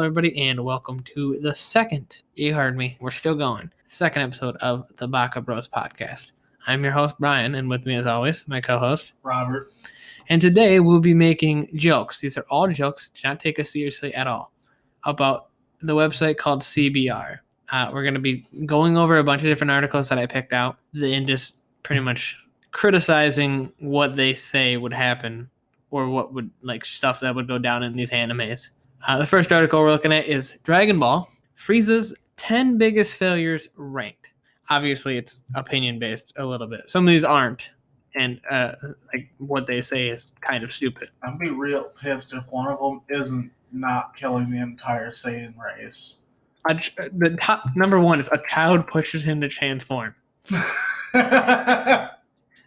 everybody, and welcome to the second, you heard me, we're still going, second episode of the Baka Bros podcast. I'm your host, Brian, and with me as always, my co-host, Robert. And today we'll be making jokes. These are all jokes, do not take us seriously at all, about the website called CBR. We're going to be going over a bunch of different articles that I picked out and just pretty much criticizing what they say would happen or what would, like, stuff that would go down in these animes. The first article we're looking at is Dragon Ball, Frieza's 10 biggest failures ranked. Obviously, it's opinion-based a little bit. Some of these aren't, and like what they say is kind of stupid. I'd be real pissed if one of them isn't not killing the entire Saiyan race. The top number one is a child pushes him to transform. All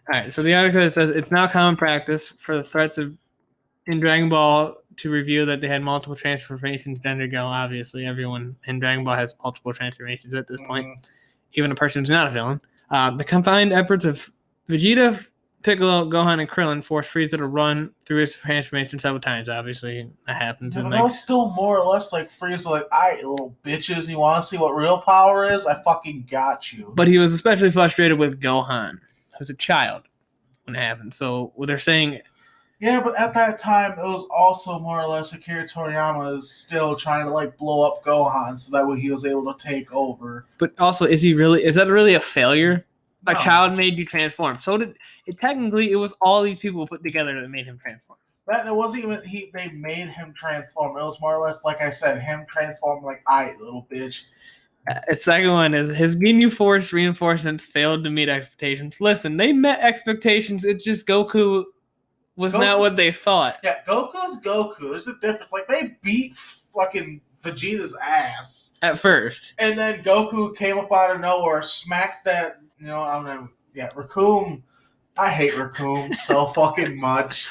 right, so the article says it's now common practice for the threats in Dragon Ball to reveal that they had multiple transformations to undergo. Obviously, everyone in Dragon Ball has multiple transformations at this point, even a person who's not a villain. The combined efforts of Vegeta, Piccolo, Gohan, and Krillin forced Frieza to run through his transformation several times. Obviously, that happens. Yeah, but that was still more or less like Frieza, like, all right, little bitches, you want to see what real power is? I fucking got you. But he was especially frustrated with Gohan, who's a child when it happened. So what they're saying... Yeah, but at that time, it was also more or less Akira Toriyama is still trying to, like, blow up Gohan so that way he was able to take over. But also, is that really a failure? No. A child made you transform. So technically, it was all these people put together that made him transform. That it wasn't even they made him transform. It was more or less, like I said, him transform like, all right, little bitch. The second one is his Ginyu Force reinforcements failed to meet expectations. Listen, they met expectations. It's just Goku was not what they thought. Yeah, Goku's Goku. There's a difference. Like, they beat fucking Vegeta's ass at first, and then Goku came up out of nowhere, smacked that. Raccoon. I hate Raccoon so fucking much.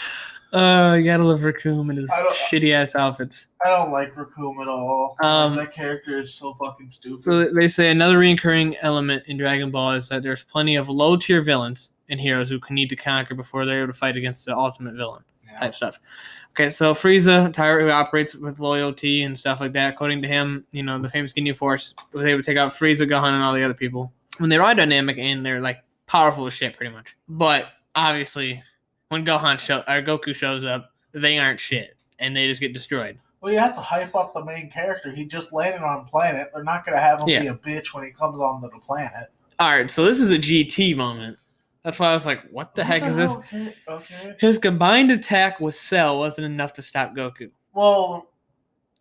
You gotta love Raccoon and his shitty ass outfits. I don't like Raccoon at all. That character is so fucking stupid. So they say another recurring element in Dragon Ball is that there's plenty of low tier villains and heroes who can need to conquer before they're able to fight against the ultimate villain type stuff. Okay, so Frieza, Tyra, who operates with loyalty and stuff like that, according to him, the famous Ginyu Force was able to take out Frieza, Gohan, and all the other people when they ride dynamic and they're like powerful as shit, pretty much. But obviously, when Goku shows up, they aren't shit and they just get destroyed. Well, you have to hype up the main character. He just landed on planet. They're not going to have him be a bitch when he comes onto the planet. All right, so this is a GT moment. That's why I was like, what the heck is this? Okay. His combined attack with Cell wasn't enough to stop Goku. Well,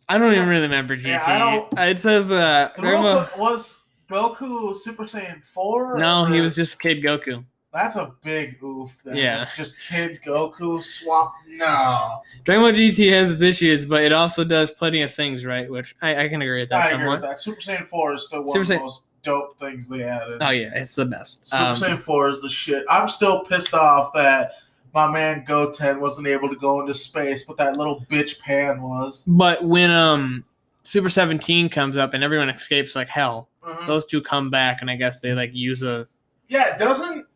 I don't even really remember GT. Yeah, it says... was Goku Super Saiyan 4? No, he was just Kid Goku. That's a big oof. Then. Yeah. It's just Kid Goku swap. No. Dragon Ball GT has its issues, but it also does plenty of things right, which I can agree with that somewhat. I agree with that. Super Saiyan 4 is still one of the most dope things they added. Oh, yeah. It's the best. Super Saiyan 4 is the shit. I'm still pissed off that my man Goten wasn't able to go into space, but that little bitch Pan was. But when Super 17 comes up and everyone escapes like hell, those two come back, and I guess they like use a... Yeah, it doesn't...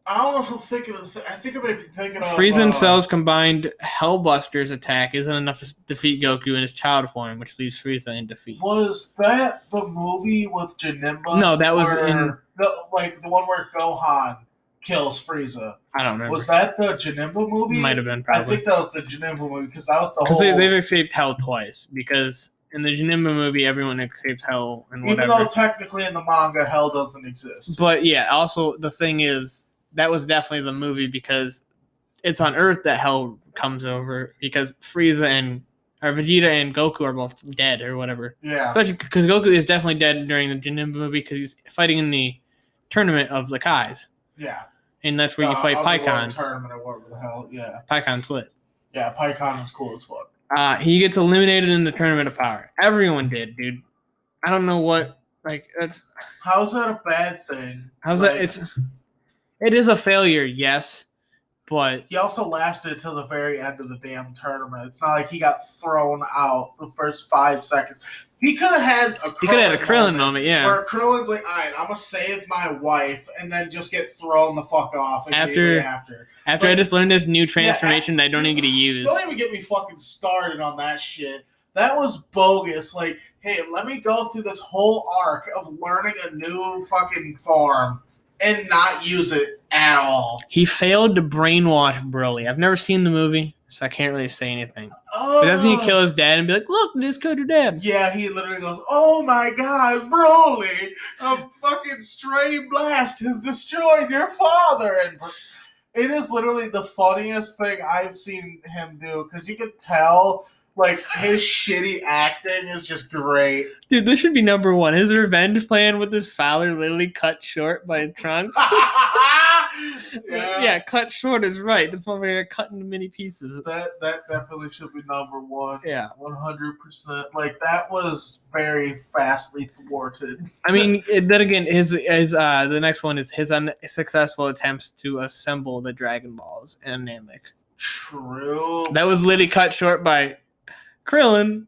I don't know if I'm thinking of... I think I might be thinking of... Frieza and Cell's combined Hellbuster's attack isn't enough to defeat Goku in his child form, which leaves Frieza in defeat. Was that the movie with Janemba? No, that was in... the one where Gohan kills Frieza. I don't remember. Was that the Janemba movie? Might have been, probably. I think that was the Janemba movie, because that was the whole... Because they've escaped hell twice, because... In the Janemba movie, everyone escapes hell and whatever. Even though technically in the manga, hell doesn't exist. But yeah, also the thing is, that was definitely the movie because it's on Earth that hell comes over because Vegeta and Goku are both dead or whatever. Yeah. Especially because Goku is definitely dead during the Janemba movie because he's fighting in the tournament of the Kais. Yeah. And that's where you fight Pikkon. Tournament or whatever the hell, yeah. Pikkon split. Yeah, Pikkon is cool as fuck. He gets eliminated in the Tournament of Power. Everyone did, dude. I don't know what, like, that's... How's that a bad thing? It is a failure, yes, but... He also lasted till the very end of the damn tournament. It's not like he got thrown out the first 5 seconds. He could have had a Krillin moment, yeah. Where Krillin's like, all right, I'm going to save my wife, and then just get thrown the fuck off immediately after. After I just learned this new transformation that I don't even get to use. Don't even get me fucking started on that shit. That was bogus. Like, hey, let me go through this whole arc of learning a new fucking form and not use it at all. He failed to brainwash Broly. I've never seen the movie, so I can't really say anything. But doesn't he kill his dad and be like, look, this killed your dad? Yeah, he literally goes, oh my god, Broly, a fucking stray blast has destroyed your father. And it is literally the funniest thing I've seen him do, because you could tell, like, his shitty acting is just great. Dude, this should be number one. His revenge plan with his father literally cut short by Trunks. Yeah, cut short is right. This motherfucker cut into many pieces. That definitely should be number one. Yeah. 100%. Like, that was very fastly thwarted. I mean, then again, his the next one is his unsuccessful attempts to assemble the Dragon Balls and Namek. True. That was literally cut short by Krillin,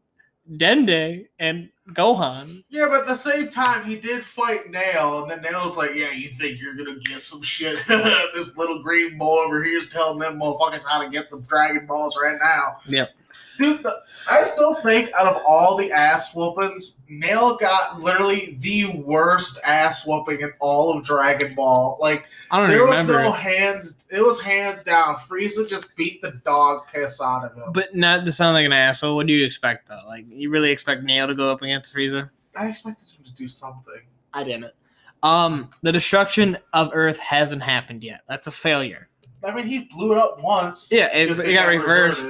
Dende, and Gohan. Yeah, but at the same time, he did fight Nail, and then Nail's like, yeah, you think you're gonna get some shit? This little green boy over here is telling them motherfuckers how to get the Dragon Balls right now. Yep. Dude, I still think out of all the ass whoopings, Nail got literally the worst ass whooping in all of Dragon Ball. Like, I don't there was remember. no hands. It was hands down. Frieza just beat the dog piss out of him. But not to sound like an asshole, what do you expect, though? Like, you really expect Nail to go up against Frieza? I expected him to do something. I didn't. The destruction of Earth hasn't happened yet. That's a failure. I mean, he blew it up once. Yeah, it got reversed.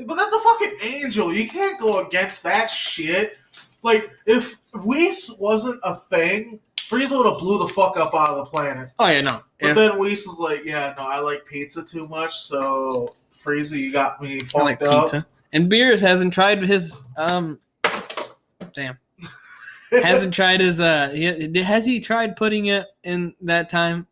But that's a fucking angel. You can't go against that shit. Like, if Whis wasn't a thing, Frieza would have blew the fuck up out of the planet. Oh, yeah, no. But then Whis was like, yeah, no, I like pizza too much, so Frieza, you got me fucked like up. pizza. And Beerus hasn't tried his, hasn't tried his, has he tried pudding yet in that time?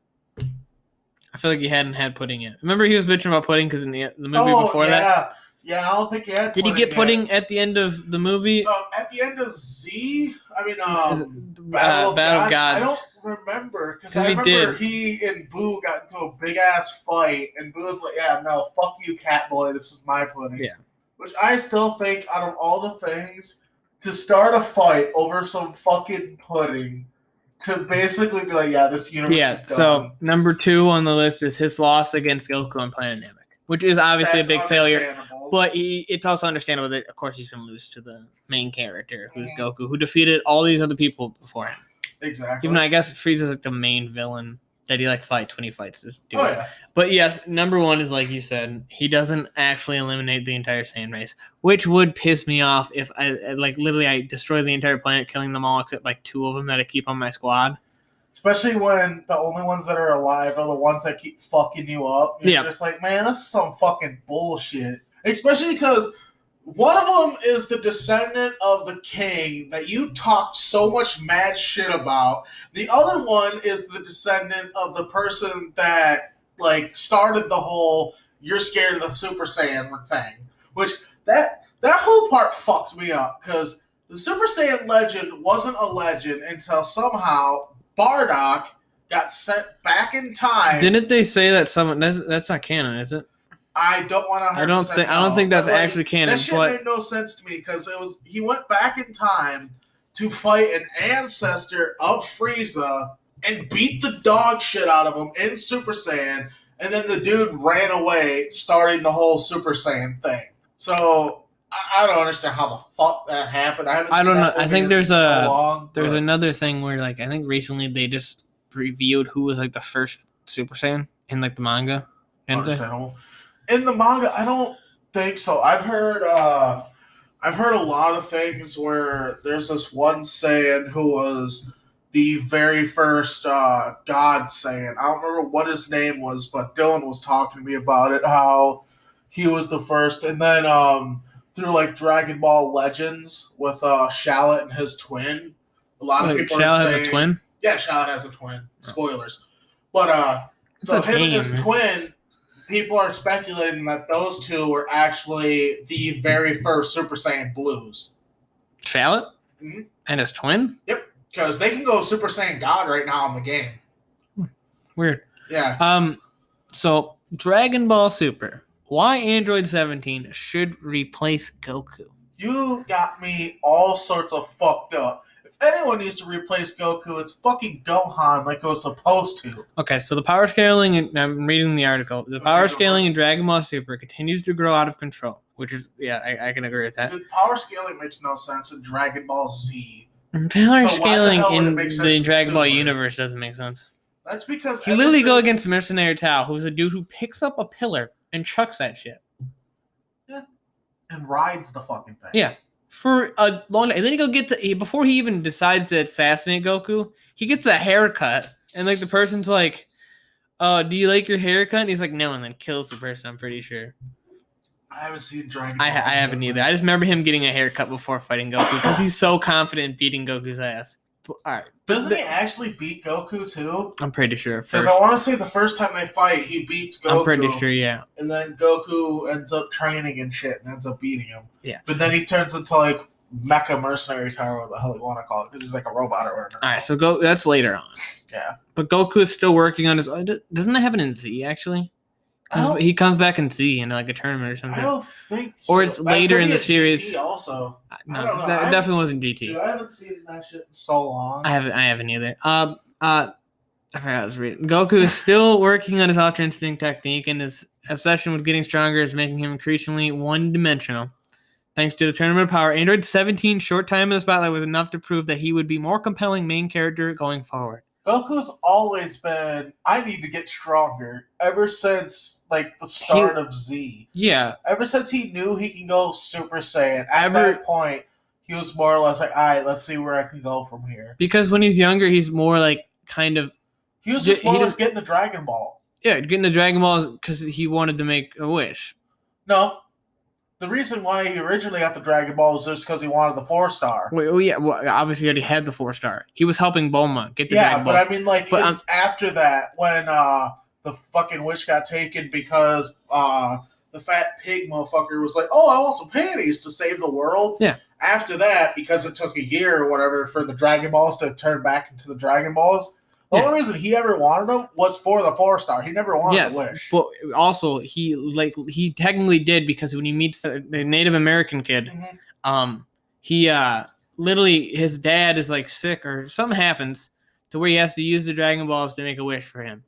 I feel like he hadn't had pudding yet. Remember he was bitching about pudding because in the movie before that? Yeah, I don't think he had. Did he get pudding at the end of the movie? At the end of Z, I mean, Battle of Gods. I don't remember because I remember he and Boo got into a big ass fight, and Boo was like, "Yeah, no, fuck you, Catboy. This is my pudding." Yeah. Which I still think, out of all the things, to start a fight over some fucking pudding, to basically be like, "Yeah, this universe is done." So number 2 on the list is his loss against Goku on Planet Namek, which is obviously a big failure. But it's also understandable that, of course, he's going to lose to the main character, who's Goku, who defeated all these other people before him. Exactly. Even though I guess Frieza's like the main villain that he fights when he fights to do it. Yeah. But yes, number 1 is, like you said, he doesn't actually eliminate the entire Saiyan race, which would piss me off if I destroy the entire planet, killing them all except 2 of them that I keep on my squad. Especially when the only ones that are alive are the ones that keep fucking you up. You're just like, man, this is some fucking bullshit. Especially because one of them is the descendant of the king that you talked so much mad shit about. The other one is the descendant of the person that started the whole "you're scared of the Super Saiyan" thing. Which that whole part fucked me up, because the Super Saiyan legend wasn't a legend until somehow Bardock got sent back in time. Didn't they say that someone? That's not canon, is it? I don't want to. I don't think that's actually canon. That shit made no sense to me, because he went back in time to fight an ancestor of Frieza and beat the dog shit out of him in Super Saiyan, and then the dude ran away, starting the whole Super Saiyan thing. So I don't understand how the fuck that happened. I don't know. I think there's another thing where I think recently they just revealed who was the first Super Saiyan in the manga. In the manga, I don't think so. I've heard a lot of things where there's this one Saiyan who was the very first God Saiyan. I don't remember what his name was, but Dylan was talking to me about it, how he was the first. And then through Dragon Ball Legends with Shallot and his twin, a lot of people Shallot are saying, has a twin? Yeah, Shallot has a twin. Spoilers. But so him and his twin, people are speculating that those two were actually the very first Super Saiyan Blues. Shallot? Mm-hmm. And his twin? Yep, because they can go Super Saiyan God right now in the game. Weird. Yeah. So Dragon Ball Super. Why Android 17 should replace Goku? You got me all sorts of fucked up. If anyone needs to replace Goku, it's fucking Gohan like it was supposed to. Okay, so the power scaling, and I'm reading the article, the power scaling in Dragon Ball Super continues to grow out of control, which is, I can agree with that. The power scaling makes no sense in Dragon Ball Z. Power scaling in the Dragon Ball universe doesn't make sense. That's because you literally go against Mercenary Tao, who's a dude who picks up a pillar and chucks that shit. Yeah. And rides the fucking thing. Yeah. For a long time. And then he go get to, before he even decides to assassinate Goku, he gets a haircut. And like the person's like, do you like your haircut? And he's like, no, and then kills the person, I'm pretty sure. I haven't seen Dragon Ball. I haven't either. I just remember him getting a haircut before fighting Goku because he's so confident in beating Goku's ass. Alright. Doesn't he actually beat Goku too? I'm pretty sure. Because I want to say the first time they fight, he beats Goku. I'm pretty sure, yeah. And then Goku ends up training and shit and ends up beating him. Yeah. But then he turns into like Mecha Mercenary Tower, what the hell you want to call it, because he's like a robot or whatever. Alright, so that's later on. Yeah. But Goku is still working on his... Doesn't that happen in Z, actually? He comes back in Z in like a tournament or something. I don't think so. Or it's later in the series. GT also. No, that definitely wasn't GT. Dude, I haven't seen that shit in so long. I haven't either. I forgot I was reading. Goku is still working on his Ultra Instinct technique, and his obsession with getting stronger is making him increasingly one-dimensional. Thanks to the Tournament of Power, Android 17's short time in the spotlight was enough to prove that he would be more compelling main character going forward. Goku's always been, I need to get stronger, ever since, like, the start of Z. Yeah. Ever since he knew he can go Super Saiyan, at that point, he was more or less like, alright, let's see where I can go from here. Because when he's younger, he's more, like, kind of... He was just more or less getting the Dragon Ball. Yeah, getting the Dragon Balls because he wanted to make a wish. No. The reason why he originally got the Dragon Ball was just because he wanted the 4-star. Well, obviously he already had the 4-star. He was helping Bulma get the Dragon Balls. Yeah, but I mean, like, after that, when the fucking wish got taken because the fat pig motherfucker was like, oh, I want some panties to save the world. Yeah. After that, because it took a year or whatever for the Dragon Balls to turn back into the Dragon Balls, the only reason he ever wanted them was for the 4-star. He never wanted the wish. But also he technically did, because when he meets the Native American kid, he literally, his dad is like sick or something happens to where he has to use the Dragon Balls to make a wish for him.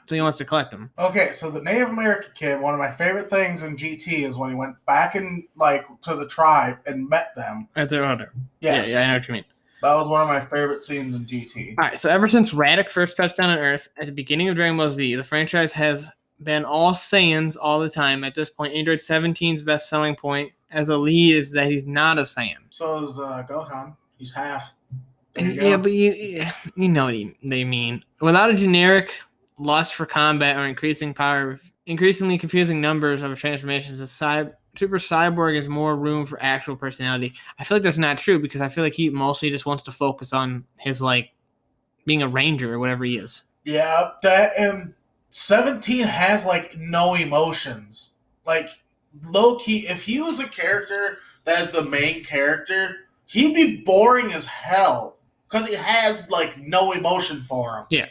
So he wants to collect them. Okay, so the Native American kid, one of my favorite things in GT is when he went back to the tribe and met them. At their order. Yes. Yeah, I know what you mean. That was one of my favorite scenes in GT. Alright, so ever since Raditz first touched down on Earth at the beginning of Dragon Ball Z, the franchise has been all Saiyans all the time. At this point, Android 17's best selling point as a lead is that he's not a Saiyan. So is Gohan. He's half. Yeah, but you know what they mean. Without a generic lust for combat or increasing power, increasingly confusing numbers of transformations, Super Cyborg has more room for actual personality. I feel like that's not true, because I feel like he mostly just wants to focus on his, like, being a ranger or whatever he is. Yeah, and 17 has, like, no emotions. Like, low-key, if he was a character that is the main character, he'd be boring as hell, because he has, like, no emotion for him. Yeah.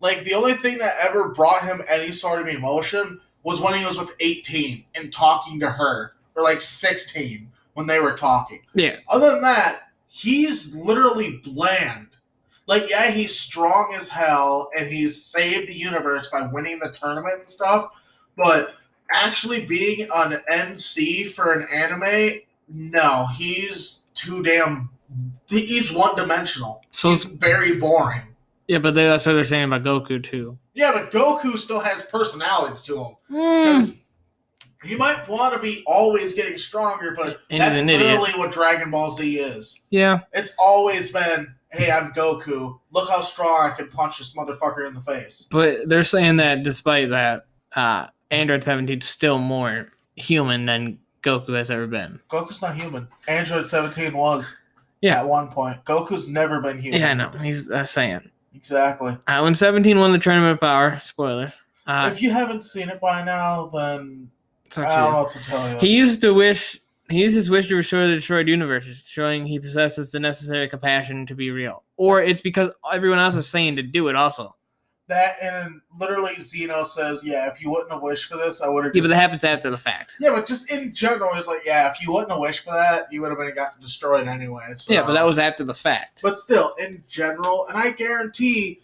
Like, the only thing that ever brought him any sort of emotion was when he was with 18 and talking to her, or like 16 when they were talking. Yeah. Other than that, he's literally bland. Like, yeah, he's strong as hell, and he's saved the universe by winning the tournament and stuff, but actually being an MC for an anime, no, he's too damn... He's one-dimensional. So he's very boring. Yeah, but that's what they're saying about Goku, too. Yeah, but Goku still has personality to him. Because he might want to be always getting stronger, but that's literally what Dragon Ball Z is. Yeah. It's always been, hey, I'm Goku. Look how strong I can punch this motherfucker in the face. But they're saying that despite that, Android 17 is still more human than Goku has ever been. Goku's not human. Android 17 was. Yeah. At one point. Goku's never been human. Yeah, I know. He's a Saiyan. Exactly. When 17 won the Tournament of Power, spoiler. If you haven't seen it by now, then I don't know what to tell you. He used his wish to restore the destroyed universes, showing he possesses the necessary compassion to be real. Or it's because everyone else is saying to do it also. That and literally Zeno says, "Yeah, if you wouldn't have wished for this, I would have." Yeah, but that happens after the fact. Yeah, but just in general, it's like, yeah, if you wouldn't have wished for that, you would have been got destroyed anyway. So. Yeah, but that was after the fact. But still, in general, and I guarantee,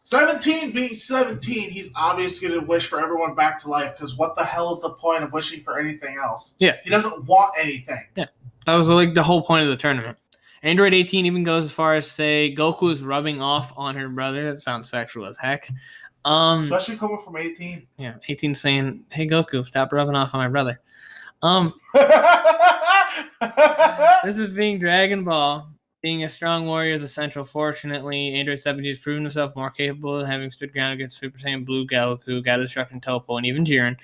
17 being 17, he's obviously going to wish for everyone back to life. Because what the hell is the point of wishing for anything else? Yeah, he doesn't want anything. Yeah, that was like the whole point of the tournament. Android 18 even goes as far as say Goku is rubbing off on her brother. That sounds sexual as heck. Especially coming from 18. Yeah, 18 saying, "Hey Goku, stop rubbing off on my brother." This is being Dragon Ball. Being a strong warrior is essential. Fortunately, Android 17 has proven himself more capable, having stood ground against Super Saiyan Blue Goku, God of Destruction Toppo, and even Jiren.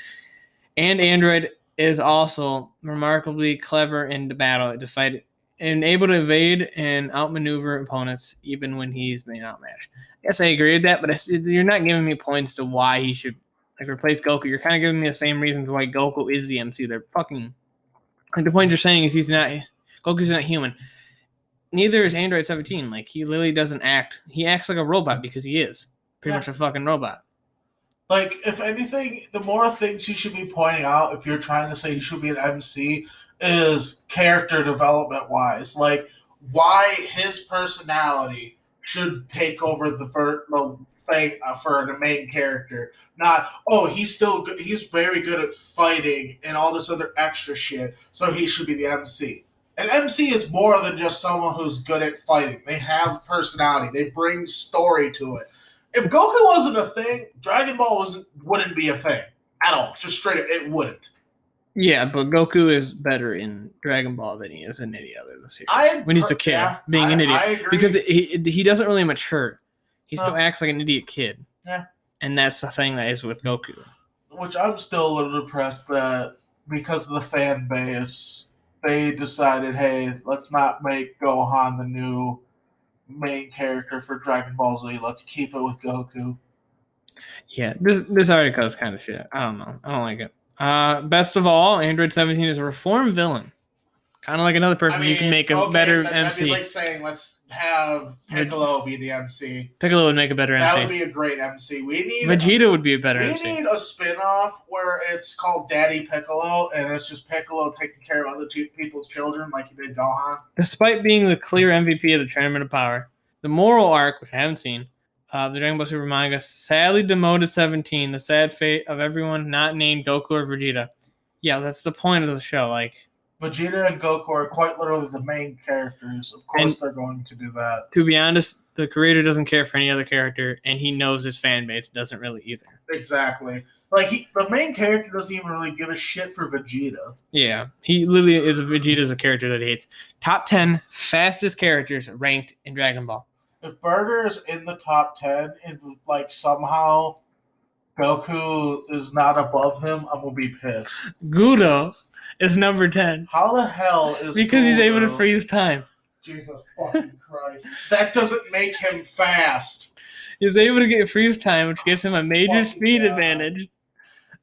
And Android is also remarkably clever in the battle to fight and able to evade and outmaneuver opponents even when he's been outmatched. I guess I agree with that, but you're not giving me points to why he should replace Goku. You're kind of giving me the same reasons why Goku is the MC. They're fucking like the point you're saying is Goku's not human. Neither is Android 17. Like he literally doesn't act. He acts like a robot because he is pretty much a fucking robot. Like, if anything, the more things you should be pointing out if you're trying to say he should be an MC is character development wise. Like, why his personality should take over the thing for the main character. Not, oh, he's very good at fighting and all this other extra shit, so he should be the MC. An MC is more than just someone who's good at fighting. They have personality. They bring story to it. If Goku wasn't a thing, Dragon Ball wouldn't be a thing at all. Just straight up, it wouldn't. Yeah, but Goku is better in Dragon Ball than he is in any other series. When he's a kid, being an idiot. I agree. Because he doesn't really mature. He still acts like an idiot kid. Yeah. And that's the thing that is with Goku. Which I'm still a little depressed that because of the fan base, they decided, hey, let's not make Gohan the new main character for Dragon Ball Z. Let's keep it with Goku. Yeah, this article is kind of shit. I don't know. I don't like it. Best of all, Android 17 is a reformed villain. Kind of like another person you can make a better MC. That'd be like saying, let's have Piccolo be the MC. Piccolo would make a better MC. That would be a great MC. Vegeta would be a better MC. We need a spin-off where it's called Daddy Piccolo, and it's just Piccolo taking care of other people's children like he did Gohan. Despite being the clear MVP of the Tournament of Power, the moral arc, which I haven't seen, the Dragon Ball Super manga sadly demoted 17, the sad fate of everyone not named Goku or Vegeta. Yeah, that's the point of the show. Like, Vegeta and Goku are quite literally the main characters. Of course they're going to do that. To be honest, the creator doesn't care for any other character, and he knows his fan base doesn't really either. Exactly. Like, the main character doesn't even really give a shit for Vegeta. Yeah, he literally is Vegeta's a character that he hates. Top 10 fastest characters ranked in Dragon Ball. If Burger is in the top 10 and, like, somehow Goku is not above him, I'm going to be pissed. Gudo is number 10. How the hell is Because Gudo? He's able to freeze time. Jesus fucking Christ. That doesn't make him fast. He's able to get freeze time, which gives him a major speed advantage.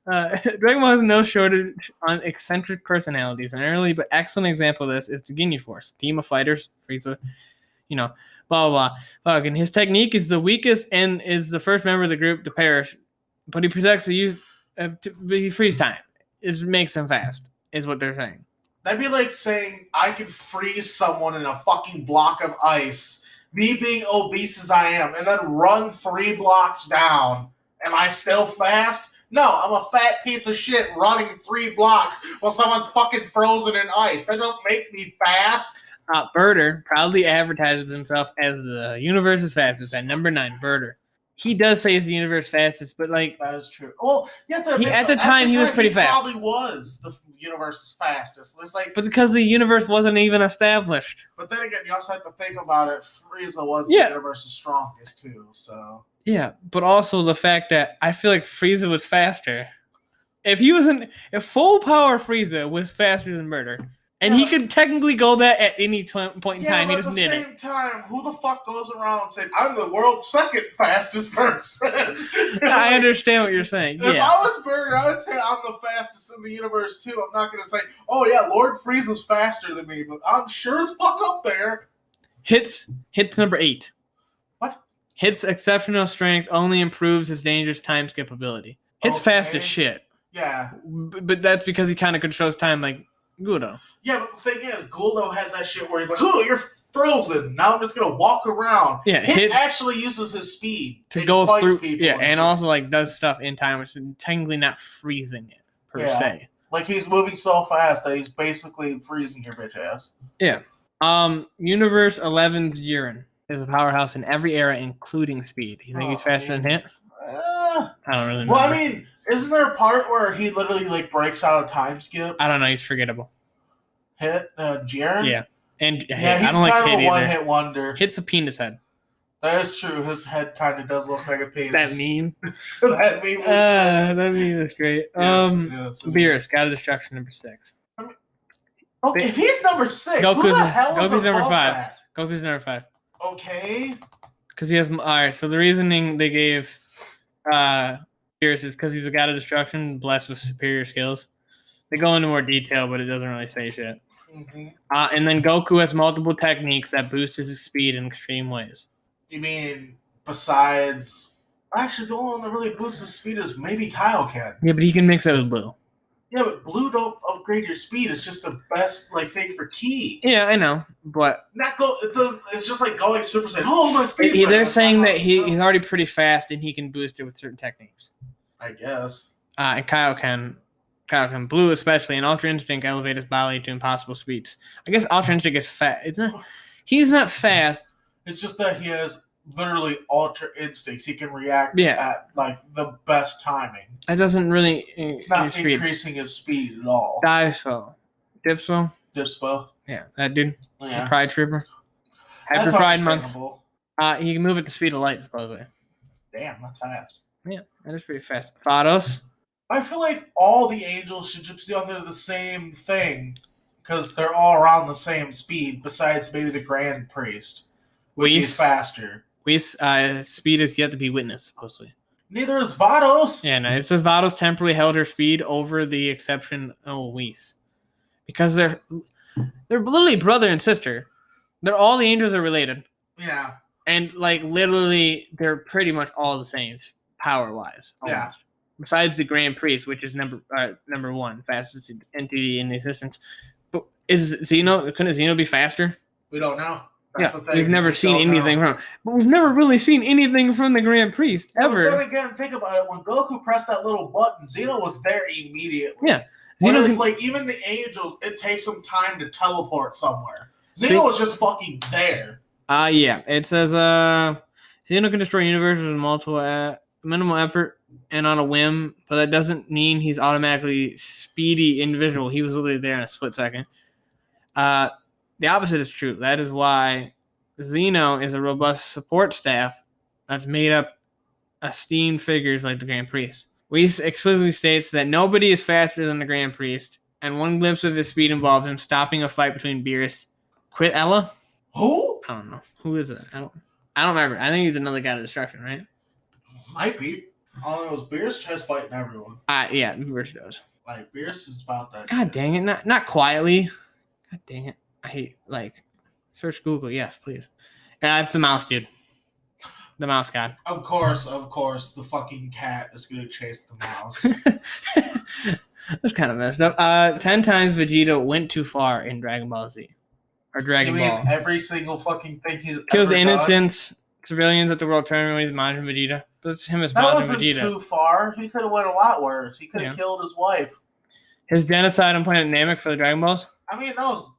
Dragon Ball has no shortage on eccentric personalities. An early but excellent example of this is the Ginyu Force. Team of fighters, Frieza, blah, blah, blah. And his technique is the weakest and is the first member of the group to perish, but he protects the youth. He freeze time. It makes him fast, is what they're saying. That'd be like saying I could freeze someone in a fucking block of ice, me being obese as I am, and then run 3 blocks down. Am I still fast? No, I'm a fat piece of shit running 3 blocks while someone's fucking frozen in ice. That don't make me fast. Birder proudly advertises himself as the universe's fastest at number 9, Birder. He does say he's the universe's fastest, but like that is true. Well, at the time he was pretty fast. Probably was the universe's fastest. There's like, but because the universe wasn't even established. But then again, you also have to think about it. Frieza was the universe's strongest too. So yeah, but also the fact that I feel like Frieza was faster. If full power Frieza was faster than Murder. And he could technically go that at any point in time. He doesn't need it. At the same time, who the fuck goes around saying, I'm the world's second fastest person? I understand what you're saying. If I was Burger, I would say I'm the fastest in the universe, too. I'm not going to say, oh, yeah, Lord Frieza's faster than me, but I'm sure as fuck up there. Hits number 8. What? Hits exceptional strength, only improves his dangerous time skip ability. Hits fast as shit. Yeah. But that's because he kind of controls time like Gudo. Yeah, but the thing is, Guldo has that shit where he's like, "Oh, you're frozen. Now I'm just gonna walk around." Yeah, Hit actually uses his speed to go through. Yeah, and shit. also like does stuff in time, which is technically not freezing it per se. Like he's moving so fast that he's basically freezing your bitch ass. Yeah. Universe 11's Urine is a powerhouse in every era, including speed. You think he's faster than Hit? I don't really know. Well, I mean, isn't there a part where he literally like breaks out a time skip? I don't know. He's forgettable. Hit Jiren? Yeah. And he's I don't like Hit a one-hit wonder. Hit's a penis head. That is true. His head kind of does look like a penis. That meme. That meme was great. That meme is great. Yes, Beerus, God of Destruction, number 6. I mean, if he's number 6, who the hell is Goku's number 5. That? Goku's number 5. Okay. Because he has... Alright, so the reasoning they gave Beerus is because he's a God of Destruction, blessed with superior skills. They go into more detail, but it doesn't really say shit. Mm-hmm. And then Goku has multiple techniques that boost his speed in extreme ways. You mean besides... Actually, the only one that really boosts his speed is maybe Kaioken. Yeah, but he can mix it with Blue. Yeah, but Blue don't upgrade your speed. It's just the best thing for Ki. Yeah, I know, but it's just like going Super Saiyan. Oh, my speed! They're saying that he's already pretty fast and he can boost it with certain techniques. I guess. And Kaioken Blue especially, and Ultra Instinct elevate his body to impossible speeds. I guess Ultra Instinct is fast. He's not fast. It's just that he has literally Ultra Instincts. He can react at like the best timing. That doesn't really. It's not increasing his speed at all. Dipspo. Yeah, that dude. Yeah. The Pride Trooper. Hyper Pride Month. He can move at the speed of light, supposedly. Damn, that's fast. Yeah, that is pretty fast. Vados. I feel like all the angels should just be under the same thing because they're all around the same speed. Besides maybe the Grand Priest, which is faster. Whis speed is yet to be witnessed, supposedly. Neither is Vados. Yeah, no, it says Vados temporarily held her speed over the exception of Whis. Because they're literally brother and sister. All the angels are related. Yeah. And like literally they're pretty much all the same power wise. Yeah. Besides the Grand Priest, which is number 1, fastest entity in existence. But couldn't Xeno be faster? We don't know. That's the thing. We've never seen anything from him. But we've never really seen anything from the Grand Priest, ever. But then again, think about it. When Goku pressed that little button, Xeno was there immediately. Yeah. Whereas, like, even the angels, it takes some time to teleport somewhere. Xeno was just fucking there. Yeah. It says, Xeno can destroy universes with minimal effort and on a whim, but that doesn't mean he's automatically speedy individual. He was literally there in a split second. The opposite is true. That is why Xeno is a robust support staff that's made up esteemed figures like the Grand Priest. Whis explicitly states that nobody is faster than the Grand Priest, and one glimpse of his speed involves him stopping a fight between Beerus. Quit Ella? Who? I don't know. Who is it? I don't remember. I think he's another God of Destruction, right? Might be. All I know is Beerus tries fighting everyone. Yeah, Beerus does. Like, Beerus is about that. God dang it. Not quietly. God dang it. I hate, search Google. Yes, please. Yeah, it's the mouse, dude. The mouse god. Of course, the fucking cat is going to chase the mouse. That's kind of messed up. 10 times Vegeta went too far in Dragon Ball Z. Or Dragon Ball. You mean every single fucking thing he's kills ever innocents, done? Civilians at the World Tournament with Majin Vegeta. That's him as That Majin wasn't Vegeta. too far. He could have went a lot worse. He could have killed his wife. His genocide on Planet Namek for the Dragon Balls? I mean, that was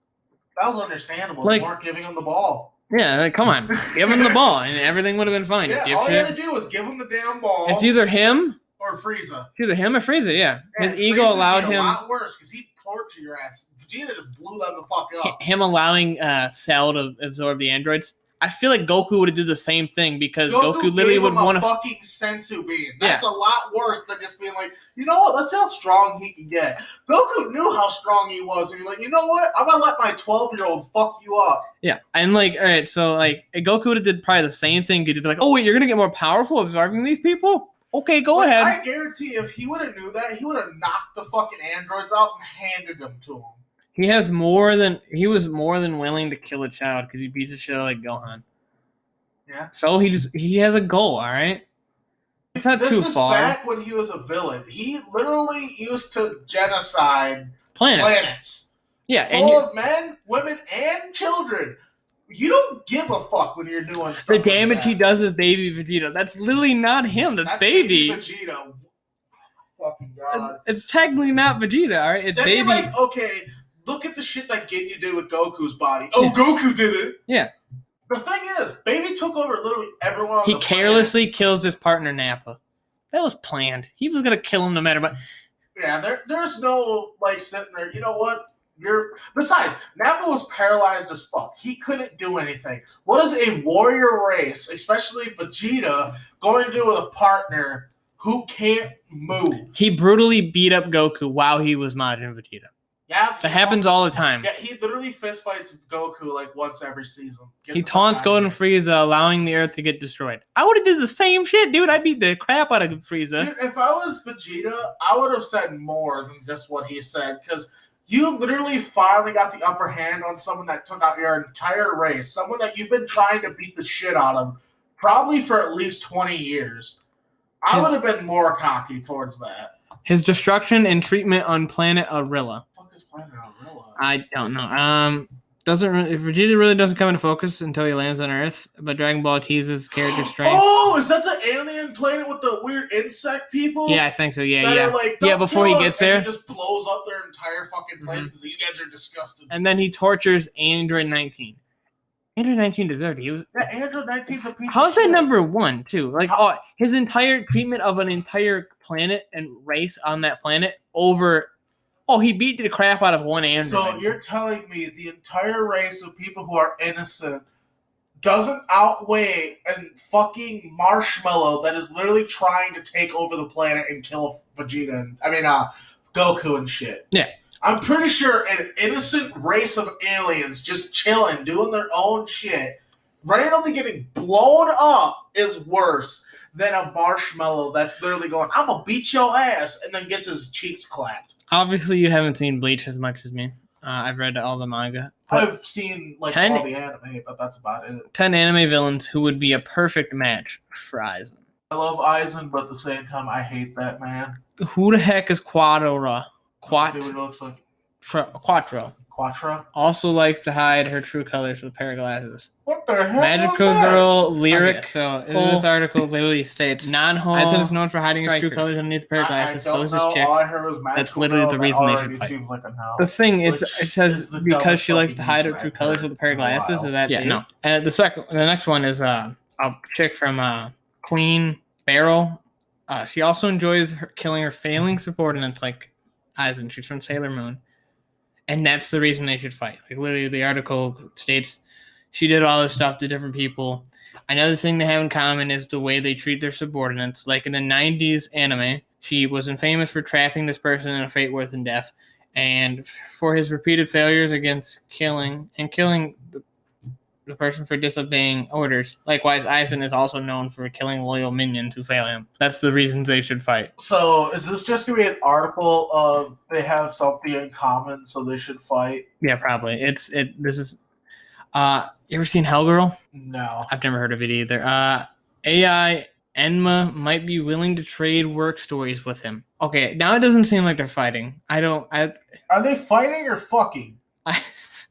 understandable. Like, they weren't giving him the ball. Yeah, come on. Give him the ball and everything would have been fine. Yeah, all you had to do was give him the damn ball. It's either him or Frieza. It's either him or Frieza, yeah. His ego allowed him... a lot worse because he'd torture your ass. Vegeta just blew them the fuck up. Him allowing Cell to absorb the androids. I feel like Goku would have did the same thing because Goku literally would want to fucking sensu bean. That's a lot worse than just being like, you know what? Let's see how strong he can get. Goku knew how strong he was, and you're like, you know what? I'm gonna let my 12-year-old fuck you up. Yeah, and all right, so Goku would have did probably the same thing. He'd be like, oh wait, you're gonna get more powerful absorbing these people? Okay, go ahead. I guarantee if he would have knew that, he would have knocked the fucking androids out and handed them to him. He was more than willing to kill a child because he beats the shit out like Gohan. Yeah. So he has a goal, all right? It's not too far. This is back when he was a villain. He literally used to genocide planets. Yeah, full of men, women, and children. You don't give a fuck when you're doing stuff. The damage he does is Baby Vegeta. That's literally not him. That's Baby Vegeta. Fucking god. It's technically not Vegeta, all right? It's then Baby. You're like, okay, look at the shit that Ginyu did with Goku's body. Oh, yeah. Goku did it. Yeah. The thing is, Baby took over literally everyone on the planet. He carelessly kills his partner Nappa. That was planned. He was gonna kill him no matter what. Yeah, there's no like sitting there. You know what? Besides, Nappa was paralyzed as fuck. He couldn't do anything. What is a warrior race, especially Vegeta, going to do with a partner who can't move? He brutally beat up Goku while he was Majin Vegeta. Yeah, that happens all the time. Yeah, he literally fistfights Goku like once every season. He taunts Golden Frieza, allowing the Earth to get destroyed. I would have did the same shit, dude. I beat the crap out of Frieza. Dude, if I was Vegeta, I would have said more than just what he said, because you literally finally got the upper hand on someone that took out your entire race, someone that you've been trying to beat the shit out of, probably for at least 20 years. I would have been more cocky towards that. His destruction and treatment on planet Arilla. What the fuck is planet Arilla? I don't know. Vegeta really doesn't come into focus until he lands on Earth, but Dragon Ball teases character strength. Oh, is that the alien planet with the weird insect people? Yeah, I think so. Yeah. Like, before he gets there, he just blows up their entire fucking place. Mm-hmm. You guys are disgusted. And then he tortures Android 19. Android 19 deserved it. Android 19's a piece How is that shit. number one, too? Like, his entire treatment of an entire planet and race on that planet over... Oh, he beat the crap out of one android. So you're telling me the entire race of people who are innocent doesn't outweigh a fucking marshmallow that is literally trying to take over the planet and kill Vegeta Goku and shit. Yeah. I'm pretty sure an innocent race of aliens just chilling, doing their own shit, randomly getting blown up is worse than a marshmallow that's literally going, I'm gonna beat your ass, and then gets his cheeks clapped. Obviously, you haven't seen Bleach as much as me. I've read all the manga. I've seen all the anime, but that's about it. 10 anime villains who would be a perfect match for Aizen. I love Aizen, but at the same time, I hate that man. Who the heck is Quattro? See what it looks like. Quattro. Quattro? Also likes to hide her true colors with a pair of glasses. What the hell? Magical Girl Lyric. Okay, so this article literally states non-home. Aizen is known for hiding his true colors underneath a pair of glasses. So is this chick. All I heard was That's literally the reason they should fight. Seems like a no. The thing it says because she likes to hide her true colors with a pair of glasses. Is that no? And the next one is a chick from Queen Barrel. She also enjoys killing her failing subordinates like Aizen. She's from Sailor Moon. And that's the reason they should fight. Like, literally, the article states she did all this stuff to different people. Another thing they have in common is the way they treat their subordinates. Like, in the 90s anime, she was infamous for trapping this person in a fate worse than death. And for his repeated failures against killing the person for disobeying orders. Likewise, Aizen is also known for killing loyal minions who fail him. That's the reasons they should fight. So, is this just going to be an article of they have something in common, so they should fight? Yeah, probably. This is... you ever seen Hellgirl? No. I've never heard of it either. AI Enma might be willing to trade work stories with him. Okay, now it doesn't seem like they're fighting. Are they fighting or fucking?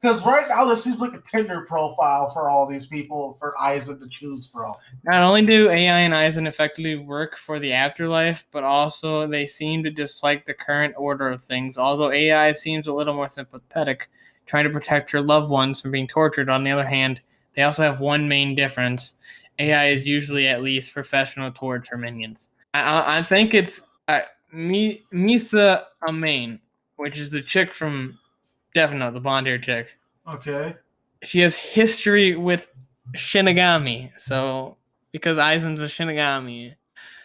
Because right now, this seems like a Tinder profile for all these people, for Aizen to choose from. Not only do AI and Aizen effectively work for the afterlife, but also they seem to dislike the current order of things. Although AI seems a little more sympathetic, trying to protect her loved ones from being tortured. On the other hand, they also have one main difference. AI is usually at least professional towards her minions. I think it's Misa Amain, which is the chick from Death Note, the blonde-haired chick. Okay. She has history with Shinigami, so because Aizen's a Shinigami.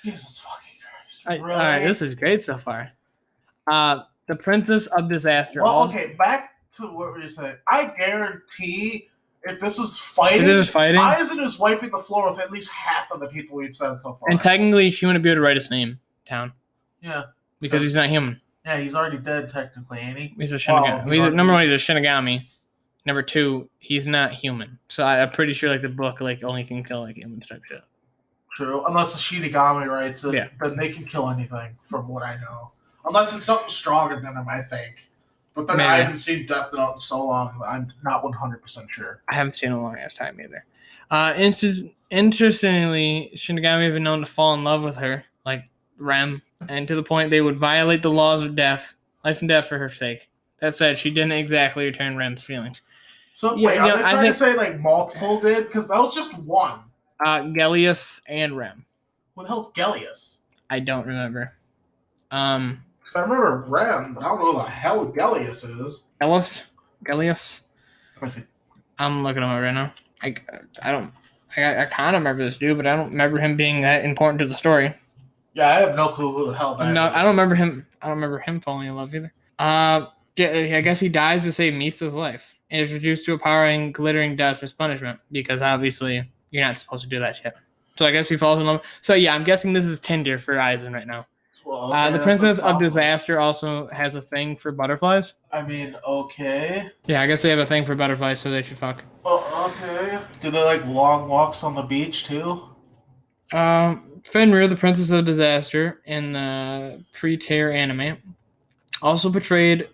Jesus fucking Christ! All right, this is great so far. The Princess of Disaster. Well, okay, back to what were you saying? I guarantee if this was fighting, Aizen is wiping the floor with at least half of the people we've said so far. And technically, she wouldn't be able to write his name down. Yeah. Because he's not human. Yeah, he's already dead technically, ain't he? He's a Shinigami. Number one, he's a Shinigami. Number 2, he's not human. So I'm pretty sure like the book like only can kill like humans type shit. True. Unless the Shinigami writes it, Yeah. then they can kill anything from what I know. Unless it's something stronger than them, I think. But then Maybe. I haven't seen Death Note in so long, I'm not 100% sure. I haven't seen it in a long ass time either. Interestingly, Shinigami have been known to fall in love with her, like Rem, and to the point they would violate the laws of death, life and death for her sake. That said, she didn't exactly return Rem's feelings. So wait, are they trying to say like multiple did? Because that was just one. Gellius and Rem. Who the hell's Gellius? I don't remember. Because I remember Rem, but I don't know who the hell Gellius is. Gellius? Let me see. I'm looking him up right now. I kind of remember this dude, but I don't remember him being that important to the story. Yeah, I have no clue who the hell that is. I don't remember him. I don't remember him falling in love either. I guess he dies to save Misa's life and is reduced to a powering, glittering dust as punishment because obviously you're not supposed to do that shit. So I guess he falls in love. So yeah, I'm guessing this is Tinder for Aizen right now. Well, okay, the Princess of Disaster also has a thing for butterflies. I mean, okay. Yeah, I guess they have a thing for butterflies, so they should fuck. Oh, okay. Do they like long walks on the beach too? Fenrir, the Princess of Disaster, in the pre-Tear anime, also betrayed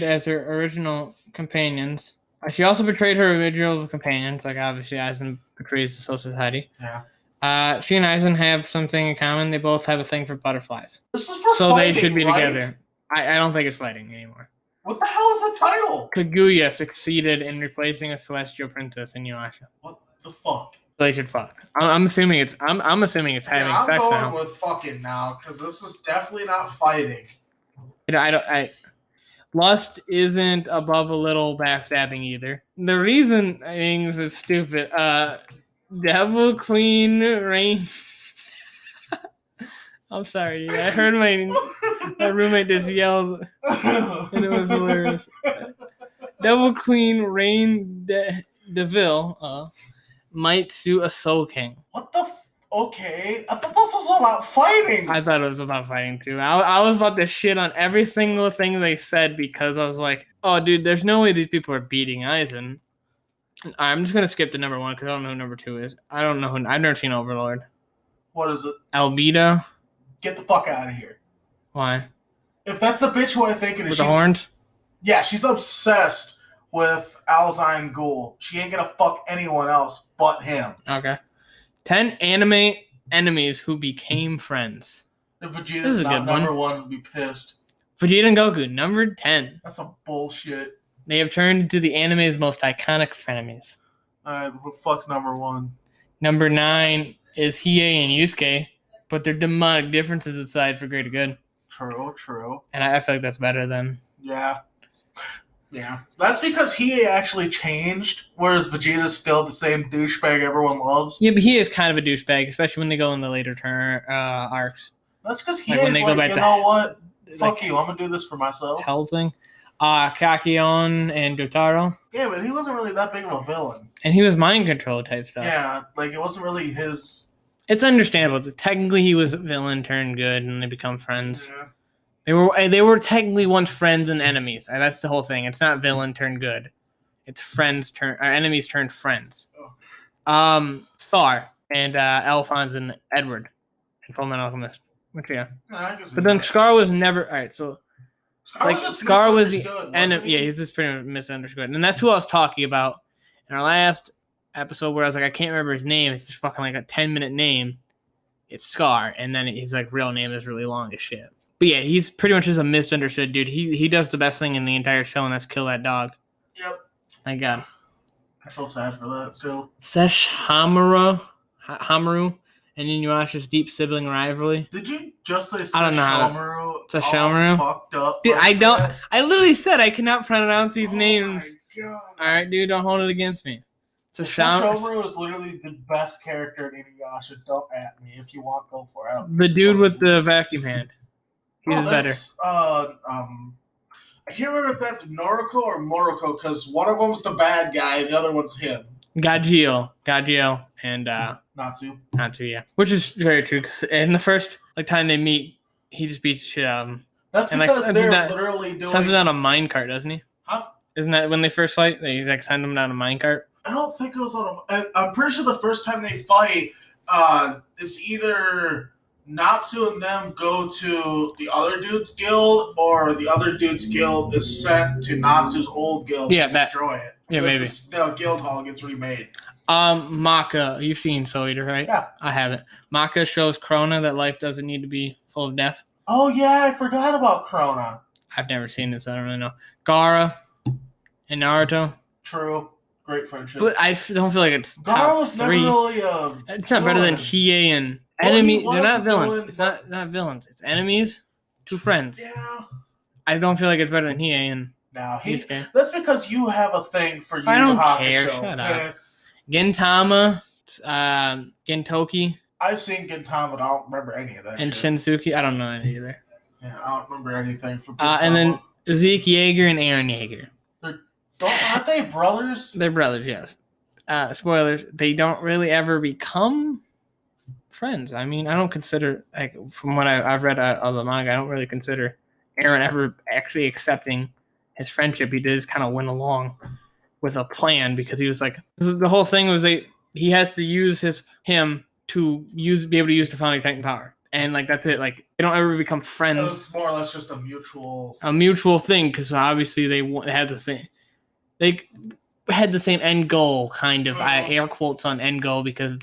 as her original companions. She also betrayed her original companions, like obviously Aizen betrays the Soul Society. Yeah. She and Aizen have something in common. They both have a thing for butterflies. This is for so fighting, they should be right? together. I don't think it's fighting anymore. What the hell is the title? Kaguya succeeded in replacing a celestial princess in Inuyasha. What the fuck? So they should fuck. I'm assuming it's having sex now. I'm going with fucking now because this is definitely not fighting. Lust isn't above a little backstabbing either. The reason things is stupid. Devil Queen Rain. I'm sorry, dude. I heard my roommate just yelled, and it was hilarious. Devil Queen Rain Deville might sue a Soul King. What the? Okay, I thought this was about fighting. I thought it was about fighting too. I was about to shit on every single thing they said because I was like, oh, dude, there's no way these people are beating Aizen. I'm just gonna skip to number 1 because I don't know who number 2 is. I don't know who. I've never seen Overlord. What is it? Albedo. Get the fuck out of here. Why? If that's the bitch who I think it is, with the horns. Yeah, she's obsessed with Alzine Ghoul. She ain't gonna fuck anyone else but him. Okay. 10 anime enemies who became friends. If Vegeta's not number 1, be pissed. Vegeta and Goku, number 10. That's some bullshit. They have turned into the anime's most iconic frenemies. Alright, what the fuck's number 1? Number 9 is Hiei and Yusuke, but their demonic differences aside for greater good. True. And I feel like that's better than... Yeah. That's because he actually changed, whereas Vegeta's still the same douchebag everyone loves. Yeah, but he is kind of a douchebag, especially when they go in the later arcs. That's because he is like, you know what? Fuck you, I'm going to do this for myself. Hell thing. Kakion and Jotaro. Yeah, but he wasn't really that big of a villain. And he was mind control type stuff. Yeah, like it wasn't really his... It's understandable. Technically, he was a villain turned good, and they become friends. Yeah. They were technically once friends and enemies. That's the whole thing. It's not villain turned good. It's enemies turned friends. Scar and Alphonse and Edward in Fullmetal Alchemist. Which but then Scar was never alright. So Scar was the enemy. Yeah, he's just pretty misunderstood, and that's who I was talking about in our last episode where I was like, I can't remember his name. It's just fucking like a 10-minute name. It's Scar, and then his like real name is really long as shit. But yeah, he's pretty much just a misunderstood dude. He does the best thing in the entire show, and that's kill that dog. Yep. My God. I feel sad for that still. Sesh Hamaru and Inuyasha's deep sibling rivalry. Did you just say Sesh I don't know Hamaru? Sesh Hamaru? Fucked up. Dude, I don't. That? I literally said I cannot pronounce these names. My God. All right, dude, don't hold it against me. Sesh Hamaru is literally the best character in Inuyasha. Don't at me. If you want, go for it. The dude with the vacuum hand. He's better. I can't remember if that's Noriko or Moriko, because one of them's the bad guy, and the other one's him. Gagio, and Natsu, yeah. Which is very true, because in the first time they meet, he just beats the shit out of him. That's because they're literally doing... Sends it on a minecart, doesn't he? Huh? Isn't that when they first fight? They like send them down a minecart. I don't think it was on I'm pretty sure the first time they fight, it's either Natsu and them go to the other dude's guild, or the other dude's guild is sent to Natsu's old guild to destroy it. Yeah, maybe. The guild hall gets remade. Maka, you've seen Soul Eater, right? Yeah. I haven't. Maka shows Krona that life doesn't need to be full of death. Oh, yeah, I forgot about Krona. I've never seen this, I don't really know. Gaara and Naruto. True. Great friendship. But I don't feel like it's Gaara was top 3. Never really it's not better than Hiei and enemy. They're not villains. It's not villains. It's enemies to friends. Yeah. I don't feel like it's better than Hiei and Yusuke. That's because you have a thing for Yu Yu I don't Hakusho. care. Shut up. Gintama, Gintoki. I've seen Gintama, but I don't remember any of that. And shit. Shinsuke, I don't know any either. Yeah, I don't remember anything from Gintama. And then Zeke Yeager and Aaron Yeager. Aren't they brothers? They're brothers, yes. Spoilers, they don't really ever become friends. I mean, I don't consider, like, from what I've read of the manga, I don't really consider Aaron ever actually accepting his friendship. He did kind of went along with a plan because he was like, the whole thing was he has to use him to be able to use the founding Titan power. And, like, that's it. Like, they don't ever become friends. It was more or less just a mutual thing, because obviously they had the thing. They had the same end goal, kind of. I air quotes on end goal because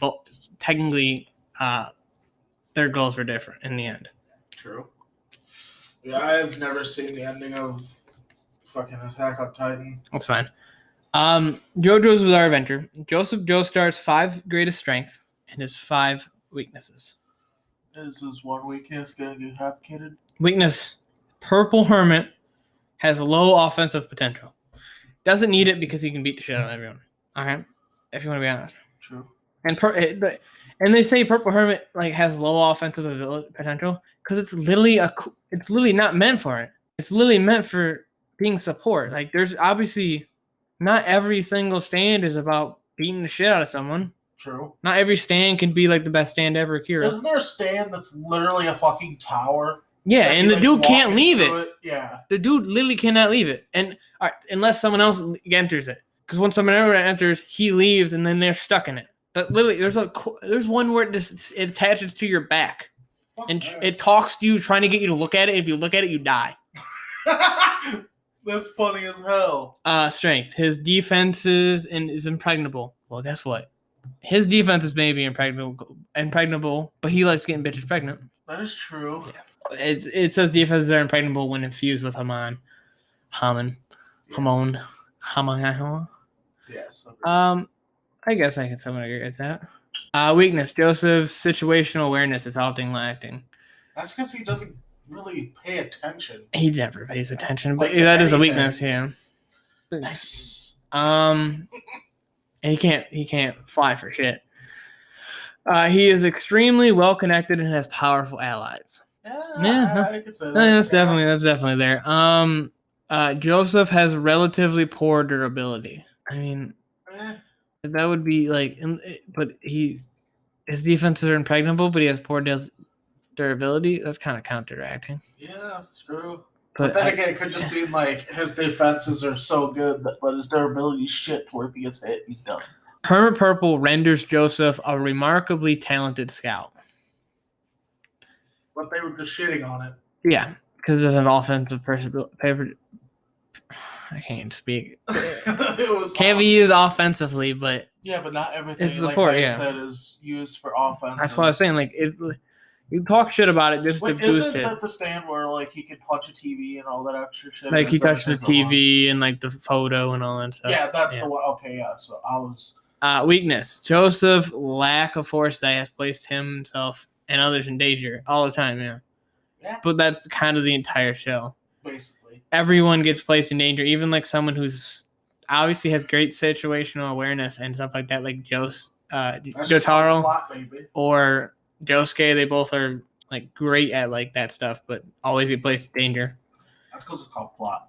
technically their goals were different in the end. True. Yeah, I've never seen the ending of fucking Attack on Titan. That's fine. JoJo's Bizarre Adventure. Joseph Joestar's 5 greatest strengths and his 5 weaknesses. Is his one weakness gonna get replicated? Weakness: Purple Hermit has low offensive potential. Doesn't need it because he can beat the shit out of everyone. Okay, if you want to be honest. True. And they say Purple Hermit like has low offensive potential because it's literally not meant for it. It's literally meant for being support. Like, there's obviously not every single stand is about beating the shit out of someone. True. Not every stand can be like the best stand ever, Akira. Isn't there a stand that's literally a fucking tower? Yeah, and the dude can't leave it. Yeah. The dude literally cannot leave it. And unless someone else enters it. Because when someone else enters, he leaves and then they're stuck in it. But literally, there's one where it attaches to your back. And it talks to you, trying to get you to look at it. If you look at it, you die. That's funny as hell. Strength. His defense is impregnable. Well, guess what? His defense is maybe impregnable, but he likes getting bitches pregnant. That is true. Yeah. It says defenses are impregnable when infused with Hamon. Yes. I guess I can somewhat agree with that. Weakness: Joseph's situational awareness is often lacking. That's because he doesn't really pay attention. He never pays attention, but that is a weakness, yeah. Nice. And he can't fly for shit. He is extremely well connected and has powerful allies. Yeah, I could say that. That's definitely there. Joseph has relatively poor durability. I mean, that would be like, but his defenses are impregnable, but he has poor durability. That's kind of counteracting. Yeah, that's true. But then again, it could just be like his defenses are so good, but his durability is shit. Where if he gets hit, he's done. Hermit Purple renders Joseph a remarkably talented scout. But they were just shitting on it. Yeah, because there's an offensive person. I can't speak. Can't be used offensively, but yeah, but not everything. It's support. Like yeah, said is used for offense. That's what I was saying. Like you talk shit about it just to boost it. Isn't that the stand where like he can punch a TV and all that extra shit? Like he touched the TV and like the photo and all that stuff. Yeah, that's the one. Okay, yeah. So I was. Weakness: Joseph lack of foresight has placed himself and others in danger all the time. Yeah. But that's kind of the entire show. Basically. Everyone gets placed in danger, even like someone who's obviously has great situational awareness and stuff like that, like Jotaro or Josuke. They both are like great at like that stuff, but always get placed in danger. That's because it's called plot.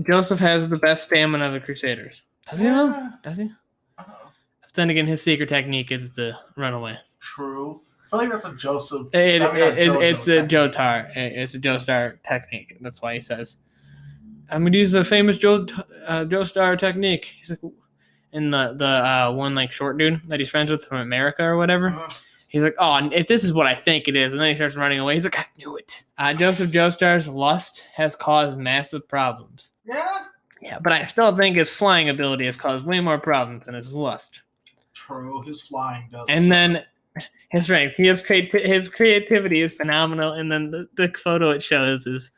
Joseph has the best stamina of the Crusaders. Does he know? Does he? Then again, his secret technique is to run away. True. I feel like that's a Joseph. It's a Jotar. It's a Joestar technique. That's why he says, "I'm gonna use the famous Joestar technique. He's like, and the one like short dude that he's friends with from America or whatever. He's like, oh, if this is what I think it is, and then he starts running away. He's like, I knew it. Joseph Joestar's lust has caused massive problems. Yeah. Yeah, but I still think his flying ability has caused way more problems than his lust. True, his flying does. And then his strength, his creativity is phenomenal. And then the photo it shows is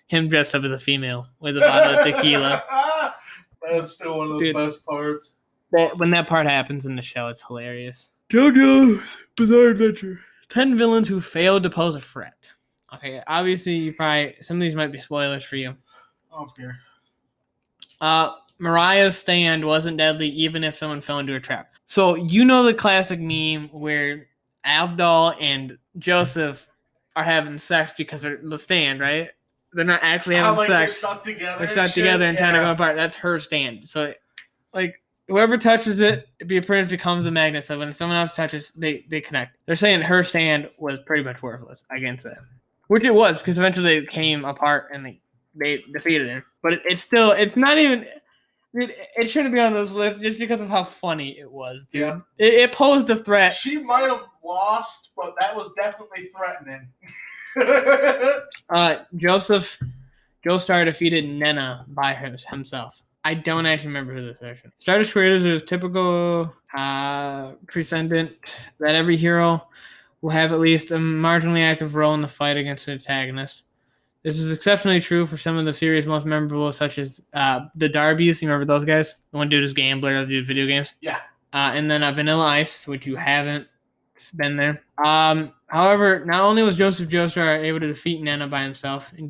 him dressed up as a female with a bottle of tequila. That's still one of the best parts. When that part happens in the show, it's hilarious. JoJo's Bizarre Adventure. 10 villains who failed to pose a threat. Okay, obviously some of these might be spoilers for you. I don't care. Mariah's stand wasn't deadly even if someone fell into a trap. So you know the classic meme where Avdol and Joseph are having sex because they're the stand, right? They're not actually having sex. They're stuck together. They're stuck together and trying to go apart. That's her stand. So, like, whoever touches it, it pretty much becomes a magnet. So when someone else touches, they connect. They're saying her stand was pretty much worthless against it, which it was because eventually they came apart and they defeated him. But it's not even. Dude, it shouldn't be on those lists just because of how funny it was, dude. Yeah. It posed a threat. She might have lost, but that was definitely threatening. Joseph Joestar defeated Nena by himself. I don't actually remember who this version. Stardust creators is typical precedent that every hero will have at least a marginally active role in the fight against an antagonist. This is exceptionally true for some of the series most memorable, such as the Darbys. You remember those guys? The one dude is gambler, the dude video games. Yeah. And then Vanilla Ice, which you haven't been there. However, not only was Joseph Joestar able to defeat Nena by himself in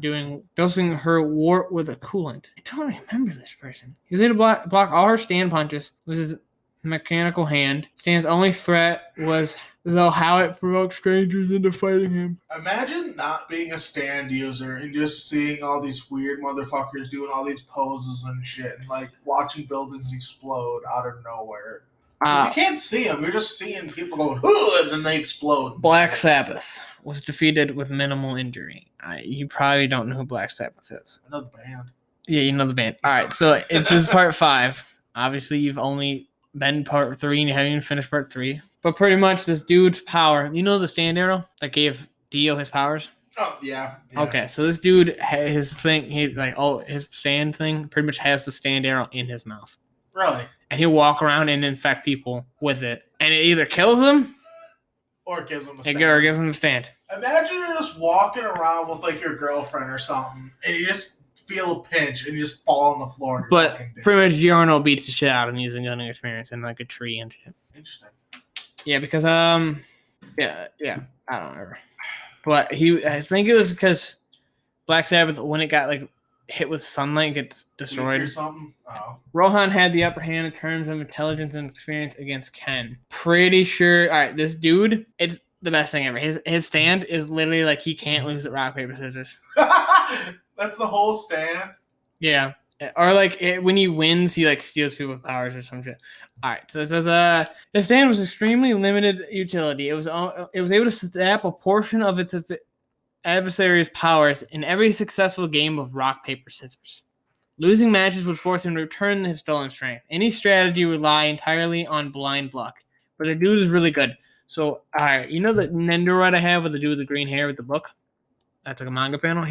dosing her wart with a coolant. I don't remember this person. He was able to block all her stand punches with his mechanical hand. Stan's only threat was though how it provoked strangers into fighting him. Imagine not being a stand user and just seeing all these weird motherfuckers doing all these poses and shit and like watching buildings explode out of nowhere. You can't see them. You're just seeing people going, ooh, and then they explode. Black Sabbath was defeated with minimal injury. You probably don't know who Black Sabbath is. I know the band. Yeah, you know the band. All right, so this is part 5. Obviously, you've only been part 3 and you haven't even finished part 3. But pretty much this dude's power. You know the stand arrow that gave Dio his powers? Oh, yeah. Okay, so this dude, his stand thing pretty much has the stand arrow in his mouth. Really? And he'll walk around and infect people with it. And it either kills them or gives them a stand. Or gives them a stand. Imagine you're just walking around with like your girlfriend or something and you just feel a pinch and you just fall on the floor. But pretty much Giorno beats the shit out of him using gunning experience in like a tree and shit. Interesting. Yeah, because yeah, I don't remember. But I think it was because Black Sabbath, when it got like hit with sunlight, gets destroyed. Or something? Oh. Rohan had the upper hand in terms of intelligence and experience against Ken. Pretty sure. All right, this dude, it's the best thing ever. His stand is literally like he can't lose at rock, paper, scissors. That's the whole stand? Yeah. Or like when he wins, he like steals people's powers or some shit. All right, so it says the stand was extremely limited utility. It was able to snap a portion of its adversary's powers in every successful game of rock, paper, scissors. Losing matches would force him to return his stolen strength. Any strategy would rely entirely on blind luck. But the dude is really good. So, alright, you know the Nendoroid I have with the dude with the green hair with the book? That's like a manga panel.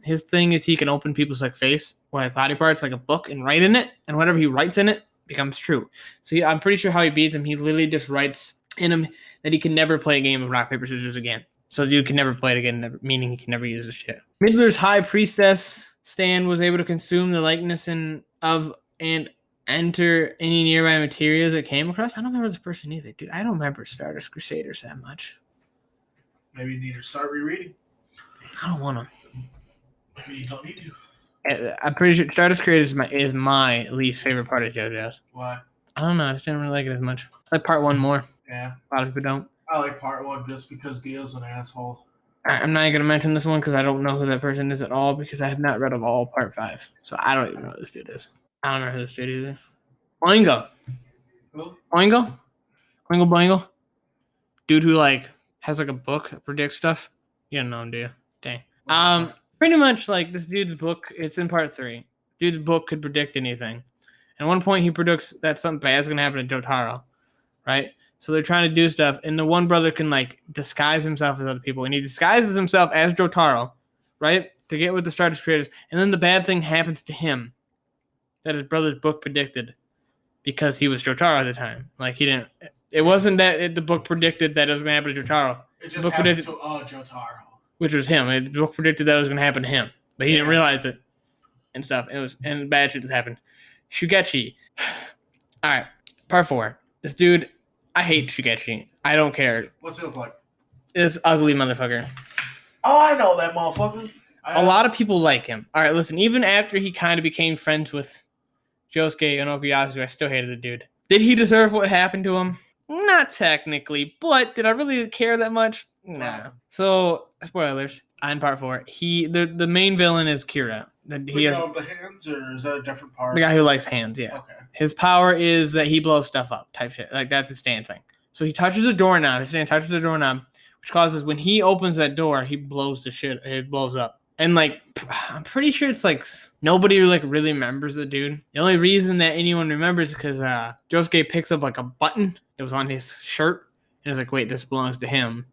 His thing is he can open people's like face or like body parts like a book and write in it, and whatever he writes in it becomes true. So I'm pretty sure how he beats him, he literally just writes in him that he can never play a game of rock, paper, scissors again. So the dude can never play it again, meaning he can never use this shit. Midler's High Priestess stand was able to consume the likeness of and enter any nearby materials it came across. I don't remember this person either, dude. I don't remember Stardust Crusaders that much. Maybe you need to start rereading. I don't want to. Maybe you don't need to. I'm pretty sure Stardust Crusaders is my least favorite part of JoJo's. Why? I don't know. I just didn't really like it as much. I like part 1 more. Yeah. A lot of people don't. I like part 1 just because Dio's an asshole. I'm not going to mention this one because I don't know who that person is at all because I have not read of all part 5. So I don't even know who this dude is. I don't know who this dude is. Oingo. Who? Oingo? Oingo Boingo? Dude who like has like a book that predicts stuff. You don't know him, do you? Dang. Pretty much like this dude's book, it's in part 3. Dude's book could predict anything. And at one point, he predicts that something bad is going to happen to Jotaro, right? So they're trying to do stuff, and the one brother can like disguise himself as other people, and he disguises himself as Jotaro, right, to get with the Stardust Creators. And then the bad thing happens to him that his brother's book predicted because he was Jotaro at the time. Like he didn't. It wasn't that the book predicted that it was going to happen to Jotaro. It just happened to Jotaro, which was him. The book predicted that it was going to happen to him, but he didn't realize it and stuff. And bad shit just happened. Shugechi. All right, part 4. This dude. I hate Shugechi. I don't care. What's he look like? This ugly motherfucker. Oh, I know that motherfucker. A lot of people like him. All right, listen. Even after he kind of became friends with Josuke and Okuyasu, I still hated the dude. Did he deserve what happened to him? Not technically, but did I really care that much? Nah. So, spoilers. On part 4, the main villain is Kira. He has the hands, or is that a different part? The guy who likes hands, yeah. Okay. His power is that he blows stuff up, type shit. Like that's his stand thing. So he touches a doorknob. His stand touches the doorknob, which causes when he opens that door, he blows the shit. It blows up. And like, I'm pretty sure it's like nobody like really remembers the dude. The only reason that anyone remembers is because Josuke picks up like a button that was on his shirt, and it's like, wait, this belongs to him,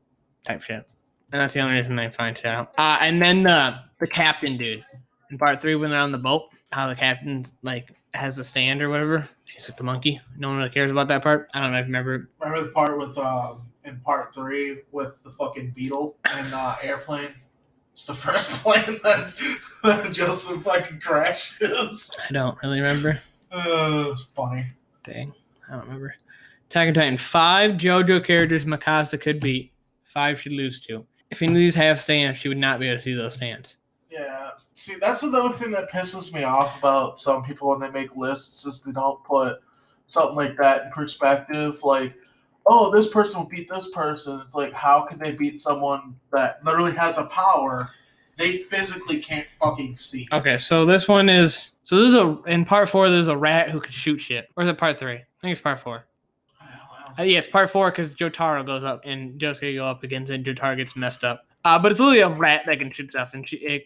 type shit. And that's the only reason I find shit out. And then the captain dude in part 3 when they're on the boat, how the captain's like has a stand or whatever. He's like the monkey. No one really cares about that part. I don't know if you remember. Remember the part with in part 3 with the fucking beetle and airplane. It's the first plane that Joseph fucking crashes. I don't really remember. It's funny. Dang, I don't remember. Attack on Titan 5 JoJo characters Mikasa could beat. 5 she'd lose to. If Inui's have stands, she would not be able to see those stands. Yeah. See, that's another thing that pisses me off about some people when they make lists is they don't put something like that in perspective. Like, oh, this person will beat this person. It's like, how can they beat someone that literally has a power they physically can't fucking see? Okay, so this one is... So this is in part 4, there's a rat who can shoot shit. Or is it part 3? I think it's part 4. Yeah, it's part 4 because Jotaro goes up and Josuke go up against it and Jotaro gets messed up. But it's literally a rat that can shoot stuff, and she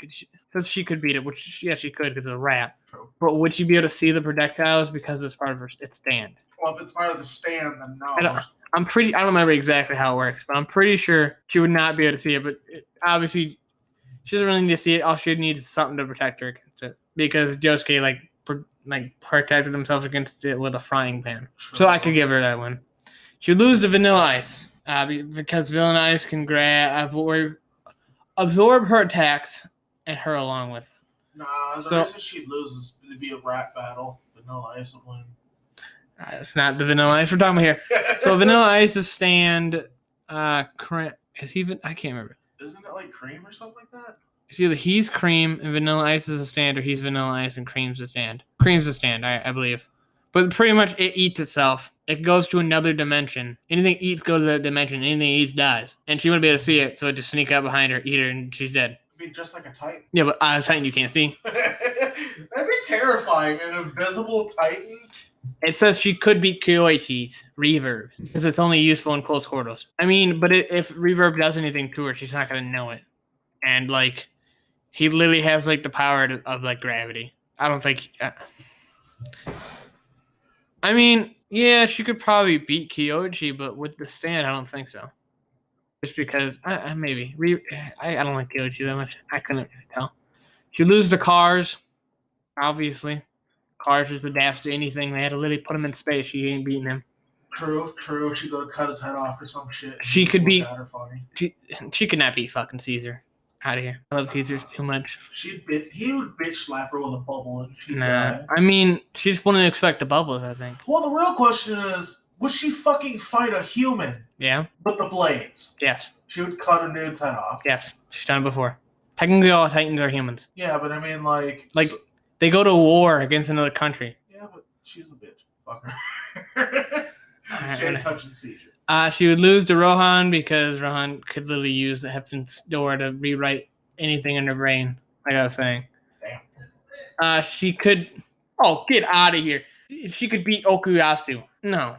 says she could beat it, which, yes, she could because it's a rat. True. But would she be able to see the projectiles because it's part of its stand? Well, if it's part of the stand, then no. I don't remember exactly how it works, but I'm pretty sure she would not be able to see it. But obviously, she doesn't really need to see it. All she needs is something to protect her against it because Josuke protected himself against it with a frying pan. True. So I could give her that one. She would lose to Vanilla Ice because Vanilla Ice can absorb her attacks and her along with. Nah, the reason she loses would be a rat battle. Vanilla Ice would win. It's not the Vanilla Ice we're talking about here. So Vanilla Ice's stand, I can't remember. Isn't it like Cream or something like that? It's either he's Cream and Vanilla Ice is a stand, or he's Vanilla Ice and Cream's the stand. Cream's the stand, I believe. But pretty much it eats itself. It goes to another dimension. Anything it eats goes to that dimension. Anything it eats dies. And she wouldn't be able to see it, so it just sneak up behind her, eat her, and she's dead. I mean, just like a Titan. Yeah, but a Titan you can't see. That'd be terrifying. An invisible Titan. It says she could beat Kyoichi's Reverb because it's only useful in close quarters. I mean, but if Reverb does anything to her, she's not going to know it. And, like, he literally has, like, the power of gravity. I don't think... I mean, yeah, she could probably beat Kyoichi, but with the stand, I don't think so. Just because, maybe. I don't like Kyoichi that much. I couldn't really tell. She'd lose to Cars, obviously. Cars just adapts to anything. They had to literally put him in space. She ain't beating him. True. She go to cut his head off or some shit. She could beat... She could not beat fucking Caesar. Out of here. I love Caesar too much. He would bitch slap her with a bubble and she'd die. Die. I mean, she just wouldn't expect the bubbles, I think. Well, the real question is, would she fucking fight a human? Yeah. With the blades? Yes. She would cut a dude's head off? Yes. She's done it before. Technically, all Titans are humans. Yeah, but I mean, like... They go to war against another country. Yeah, but she's a bitch. Fuck her. She ain't touching Caesar. She would lose to Rohan because Rohan could literally use the Heaven's Door to rewrite anything in her brain, like I was saying. Damn. She could... Oh, get out of here. She could beat Okuyasu. No.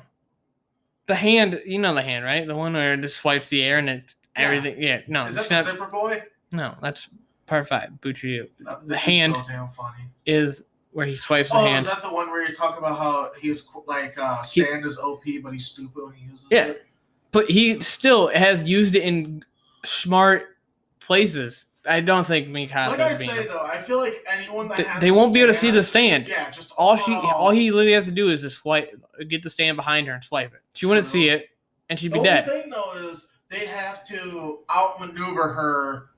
The hand, you know the hand, right? The one where it just swipes the air and it's everything. Yeah, no. Is that the Zipper Boy? No, that's part 5. Buchiyu. The hand so damn funny. Is where he swipes the Oh, hand. is that the one where you talk about how he's like Stand is OP, but he's stupid when he uses Yeah. it? But he still has used it in smart places. I don't think Mikasa. Like I say though, I feel like anyone that has they won't be able to see the stand. Yeah, just all he literally has to do is just swipe, get the stand behind her and swipe it. She wouldn't see it, and she'd be dead. The only thing though is they'd have to outmaneuver her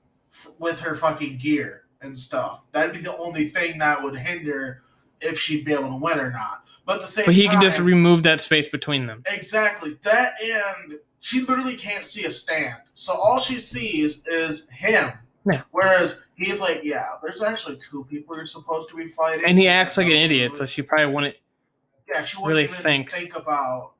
with her fucking gear and stuff. That'd be the only thing that would hinder if she'd be able to win or not. But at the same time, he can just remove that space between them. Exactly. That, and she literally can't see a stand. So all she sees is him. Yeah. Whereas he's like, yeah, there's actually two people you're supposed to be fighting. And he acts like an idiot, so she probably wouldn't she wouldn't really even think about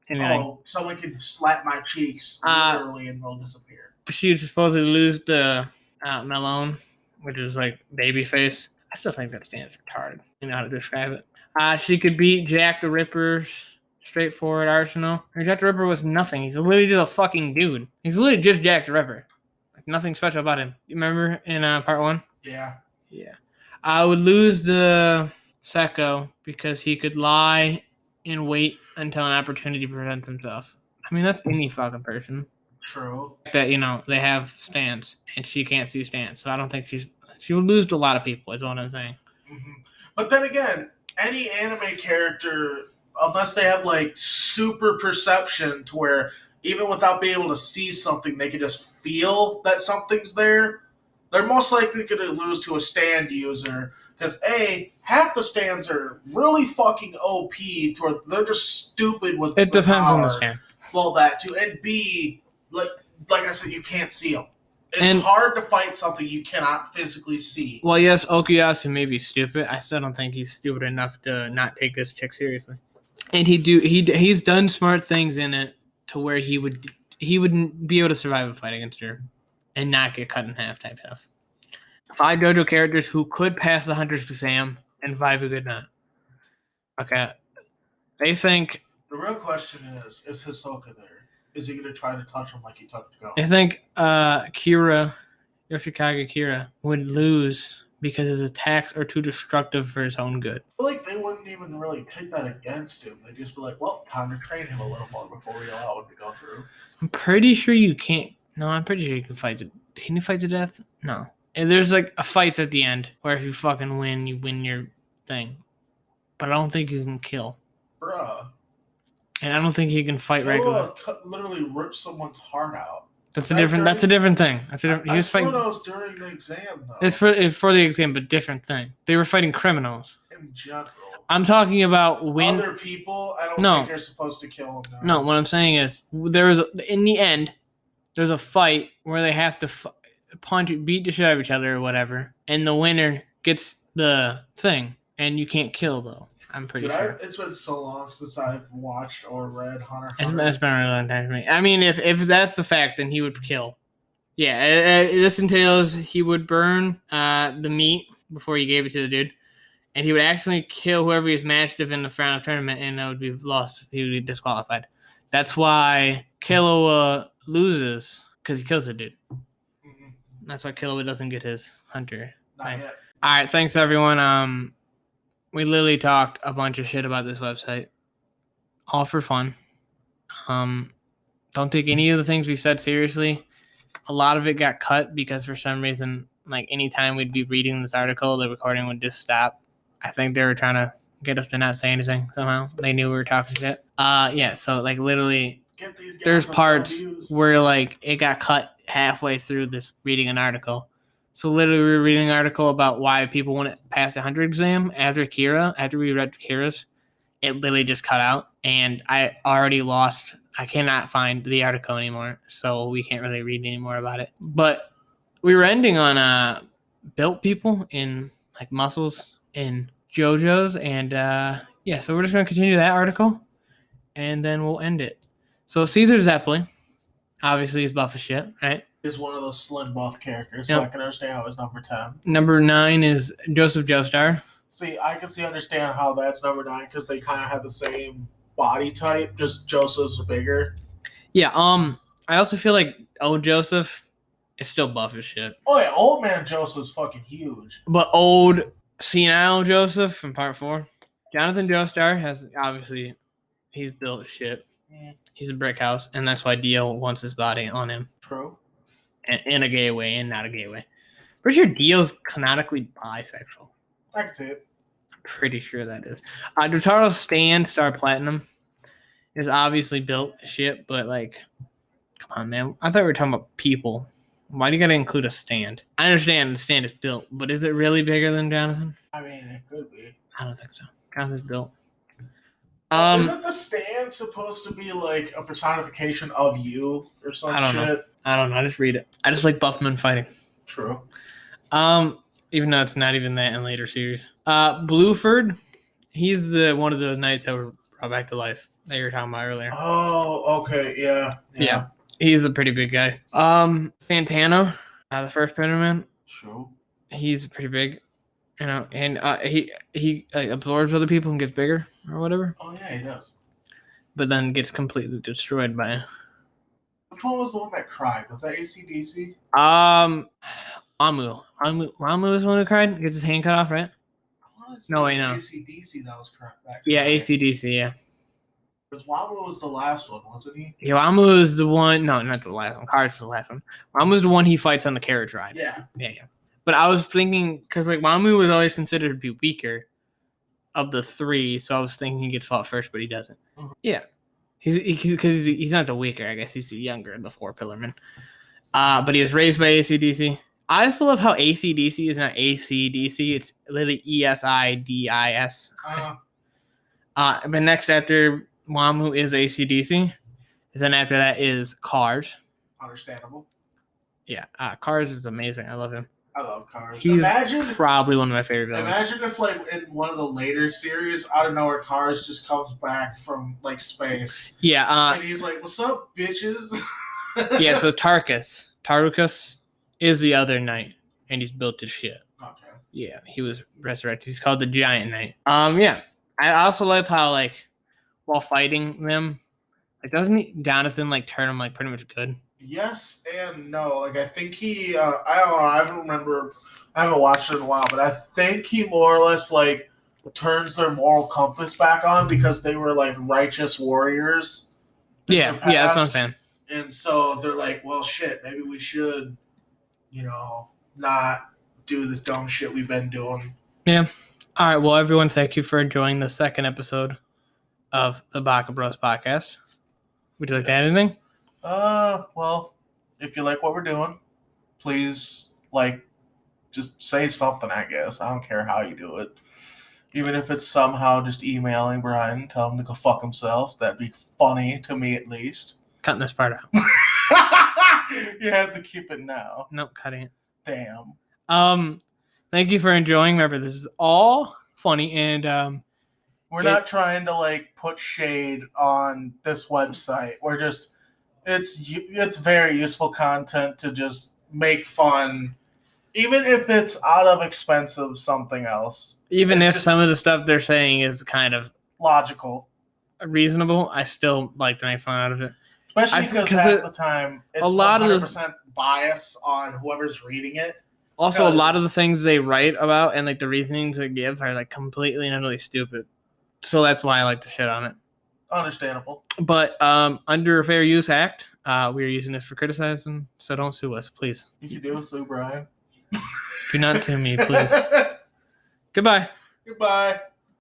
anything. Oh, someone can slap my cheeks literally and they'll disappear. She was supposed to lose the Melon, which is like baby face. I still think that stands retarded. You know how to describe it. She could beat Jack the Ripper's straightforward arsenal. Jack the Ripper was nothing. He's literally just a fucking dude. He's literally just Jack the Ripper. Like nothing special about him. You remember in part 1? Yeah. Yeah. I would lose the Sekko because he could lie and wait until an opportunity presents himself. I mean, that's any fucking person. True. That, you know, they have stands and she can't see stands. So I don't think she would lose to a lot of people is what I'm saying. Mm-hmm. But then again, any anime character, unless they have like super perception to where even without being able to see something, they can just feel that something's there, they're most likely going to lose to a stand user. Because A, half the stands are really fucking OP to where they're just stupid with it depends power. On the stand. Well, that too. And B, like I said, you can't see them. It's hard to fight something you cannot physically see. Well, yes, Okuyasu may be stupid. I still don't think he's stupid enough to not take this chick seriously. And he's done smart things in it to where he wouldn't be able to survive a fight against her and not get cut in half type stuff. 5 JoJo characters who could pass the Hunter's exam and 5 who could not. Okay. They think... The real question is Hisoka there? Is he going to try to touch him like he touched Go? I think Yoshikage Kira would lose because his attacks are too destructive for his own good. I feel like they wouldn't even really take that against him. They'd just be like, well, time to train him a little more before we allow him to go through. I'm pretty sure you can't... No, I'm pretty sure you can fight Can you fight to death? No. And there's like a fight at the end where if you fucking win, you win your thing. But I don't think you can kill. Bruh. And I don't think he can fight regularly. Literally rip someone's heart out. That's a different thing. That's a different. I saw those during the exam though. It's for the exam, but different thing. They were fighting criminals. In general. I'm talking about when other people. I don't think you're supposed to kill them. No, what I'm saying is in the end, there's a fight where they have to beat the shit out of each other or whatever, and the winner gets the thing, and you can't kill though. I'm pretty sure. It's been so long since I've watched or read Hunter x Hunter. It's been a really long time for me. I mean, if that's the fact, then he would kill. Yeah, this entails he would burn the meat before he gave it to the dude, and he would actually kill whoever he's matched with in the final tournament, and it would be lost. He would be disqualified. That's why Killua loses, because he kills the dude. Mm-hmm. That's why Killua doesn't get his Hunter. Not yet. All right, thanks everyone. We literally talked a bunch of shit about this website, all for fun. Don't take any of the things we said seriously. A lot of it got cut because for some reason, like anytime we'd be reading this article, the recording would just stop. I think they were trying to get us to not say anything somehow. They knew we were talking shit. Yeah, so like literally, there's parts where like it got cut halfway through this reading an article. So literally, we were reading an article about why people wouldn't pass the 100 exam after we read Kira's. It literally just cut out, and I already lost. I cannot find the article anymore, so we can't really read anymore about it. But we were ending on built people in like muscles in JoJo's, and yeah, so we're just gonna continue that article, and then we'll end it. So Caesar Zeppeli, obviously, is buff as shit, right? Is one of those slim buff characters, so I can understand how it's number 10. Number 9 is Joseph Joestar. See, I can understand how that's number 9 because they kind of have the same body type, just Joseph's bigger. Yeah, I also feel like old Joseph is still buff as shit. Oh yeah, old man Joseph's fucking huge. But old Senile Joseph from part 4. Jonathan Joestar has obviously he's built shit. He's a brick house, and that's why Dio wants his body on him. True. In a gay way and not a gay way. Pretty sure Dio's canonically bisexual. I can see it. I'm pretty sure that is. Dotaro's Stan Star Platinum is obviously built shit, but like, come on, man. I thought we were talking about people. Why do you gotta include a stand? I understand the stand is built, but is it really bigger than Jonathan? I mean, it could be. I don't think so. Jonathan's built. Isn't the stand supposed to be like a personification of you or some I don't know. I don't know. I just read it. I just like Buffman fighting. True. Even though it's not even that in later series. Blueford, he's one of the knights that were brought back to life that you were talking about earlier. Oh, okay, yeah. He's a pretty big guy. Santana, the first Spider-Man. True. He's pretty big, and he absorbs other people and gets bigger or whatever. Oh yeah, he does. But then gets completely destroyed by. Which one was the one that cried? Was that AC/DC? Amu is the one who cried. Gets his hand cut off, right? No, wait, no. AC/DC that was correct. Yeah, AC/DC, yeah. Because Wamu was the last one, wasn't he? Yeah, Wamu is the one. No, not the last one. Card's the last one. Wamu's the one he fights on the carriage ride. Yeah. But I was thinking, because like Wamu was always considered to be weaker of the 3, so I was thinking he gets fought first, but he doesn't. Mm-hmm. Yeah. He's not the weaker, I guess. He's the younger of the 4 Pillarmen. But he was raised by AC/DC. I also love how AC/DC is not AC/DC. It's literally ESIDIS. But next after Wamu is AC/DC. Then after that is Cars. Understandable. Yeah, Cars is amazing. I love him. I love Cars. He's probably one of my favorite villains. Imagine if, like, in one of the later series, out of nowhere, Cars just comes back from, like, space. Yeah. And he's like, "What's up, bitches?" Yeah, so Tarkus is the other knight, and he's built to shit. Okay. Yeah, he was resurrected. He's called the Giant Knight. Yeah. I also love how, like, while fighting them, like, doesn't Jonathan, like, turn him, like, pretty much good? Yes and no. Like, I think he, I don't know, I haven't watched it in a while, but I think he more or less, like, turns their moral compass back on because they were, like, righteous warriors. Yeah, that's what I'm saying. And so they're like, well, shit, maybe we should, not do this dumb shit we've been doing. Yeah. All right, well, everyone, thank you for enjoying the second episode of the Baka Bros podcast. Would you like to add anything? Well, if you like what we're doing, please, like, just say something, I guess. I don't care how you do it. Even if it's somehow just emailing Brian, tell him to go fuck himself. That'd be funny to me, at least. Cutting this part out. You have to keep it now. Nope, cutting it. Damn. Thank you for enjoying. Remember, this is all funny, and we're not trying to, like, put shade on this website. We're just... It's very useful content to just make fun, even if it's out of expensive something else. Even if some of the stuff they're saying is kind of logical, reasonable, I still like to make fun out of it. Especially because half the time it's a lot 100% of bias on whoever's reading it. Also, a lot of the things they write about and, like, the reasonings they give are, like, completely and utterly stupid. So that's why I like to shit on it. Understandable. But under a Fair Use Act, we are using this for criticism, so don't sue us, please. If you do, sue Brian. Do not sue me, please. Goodbye. Goodbye.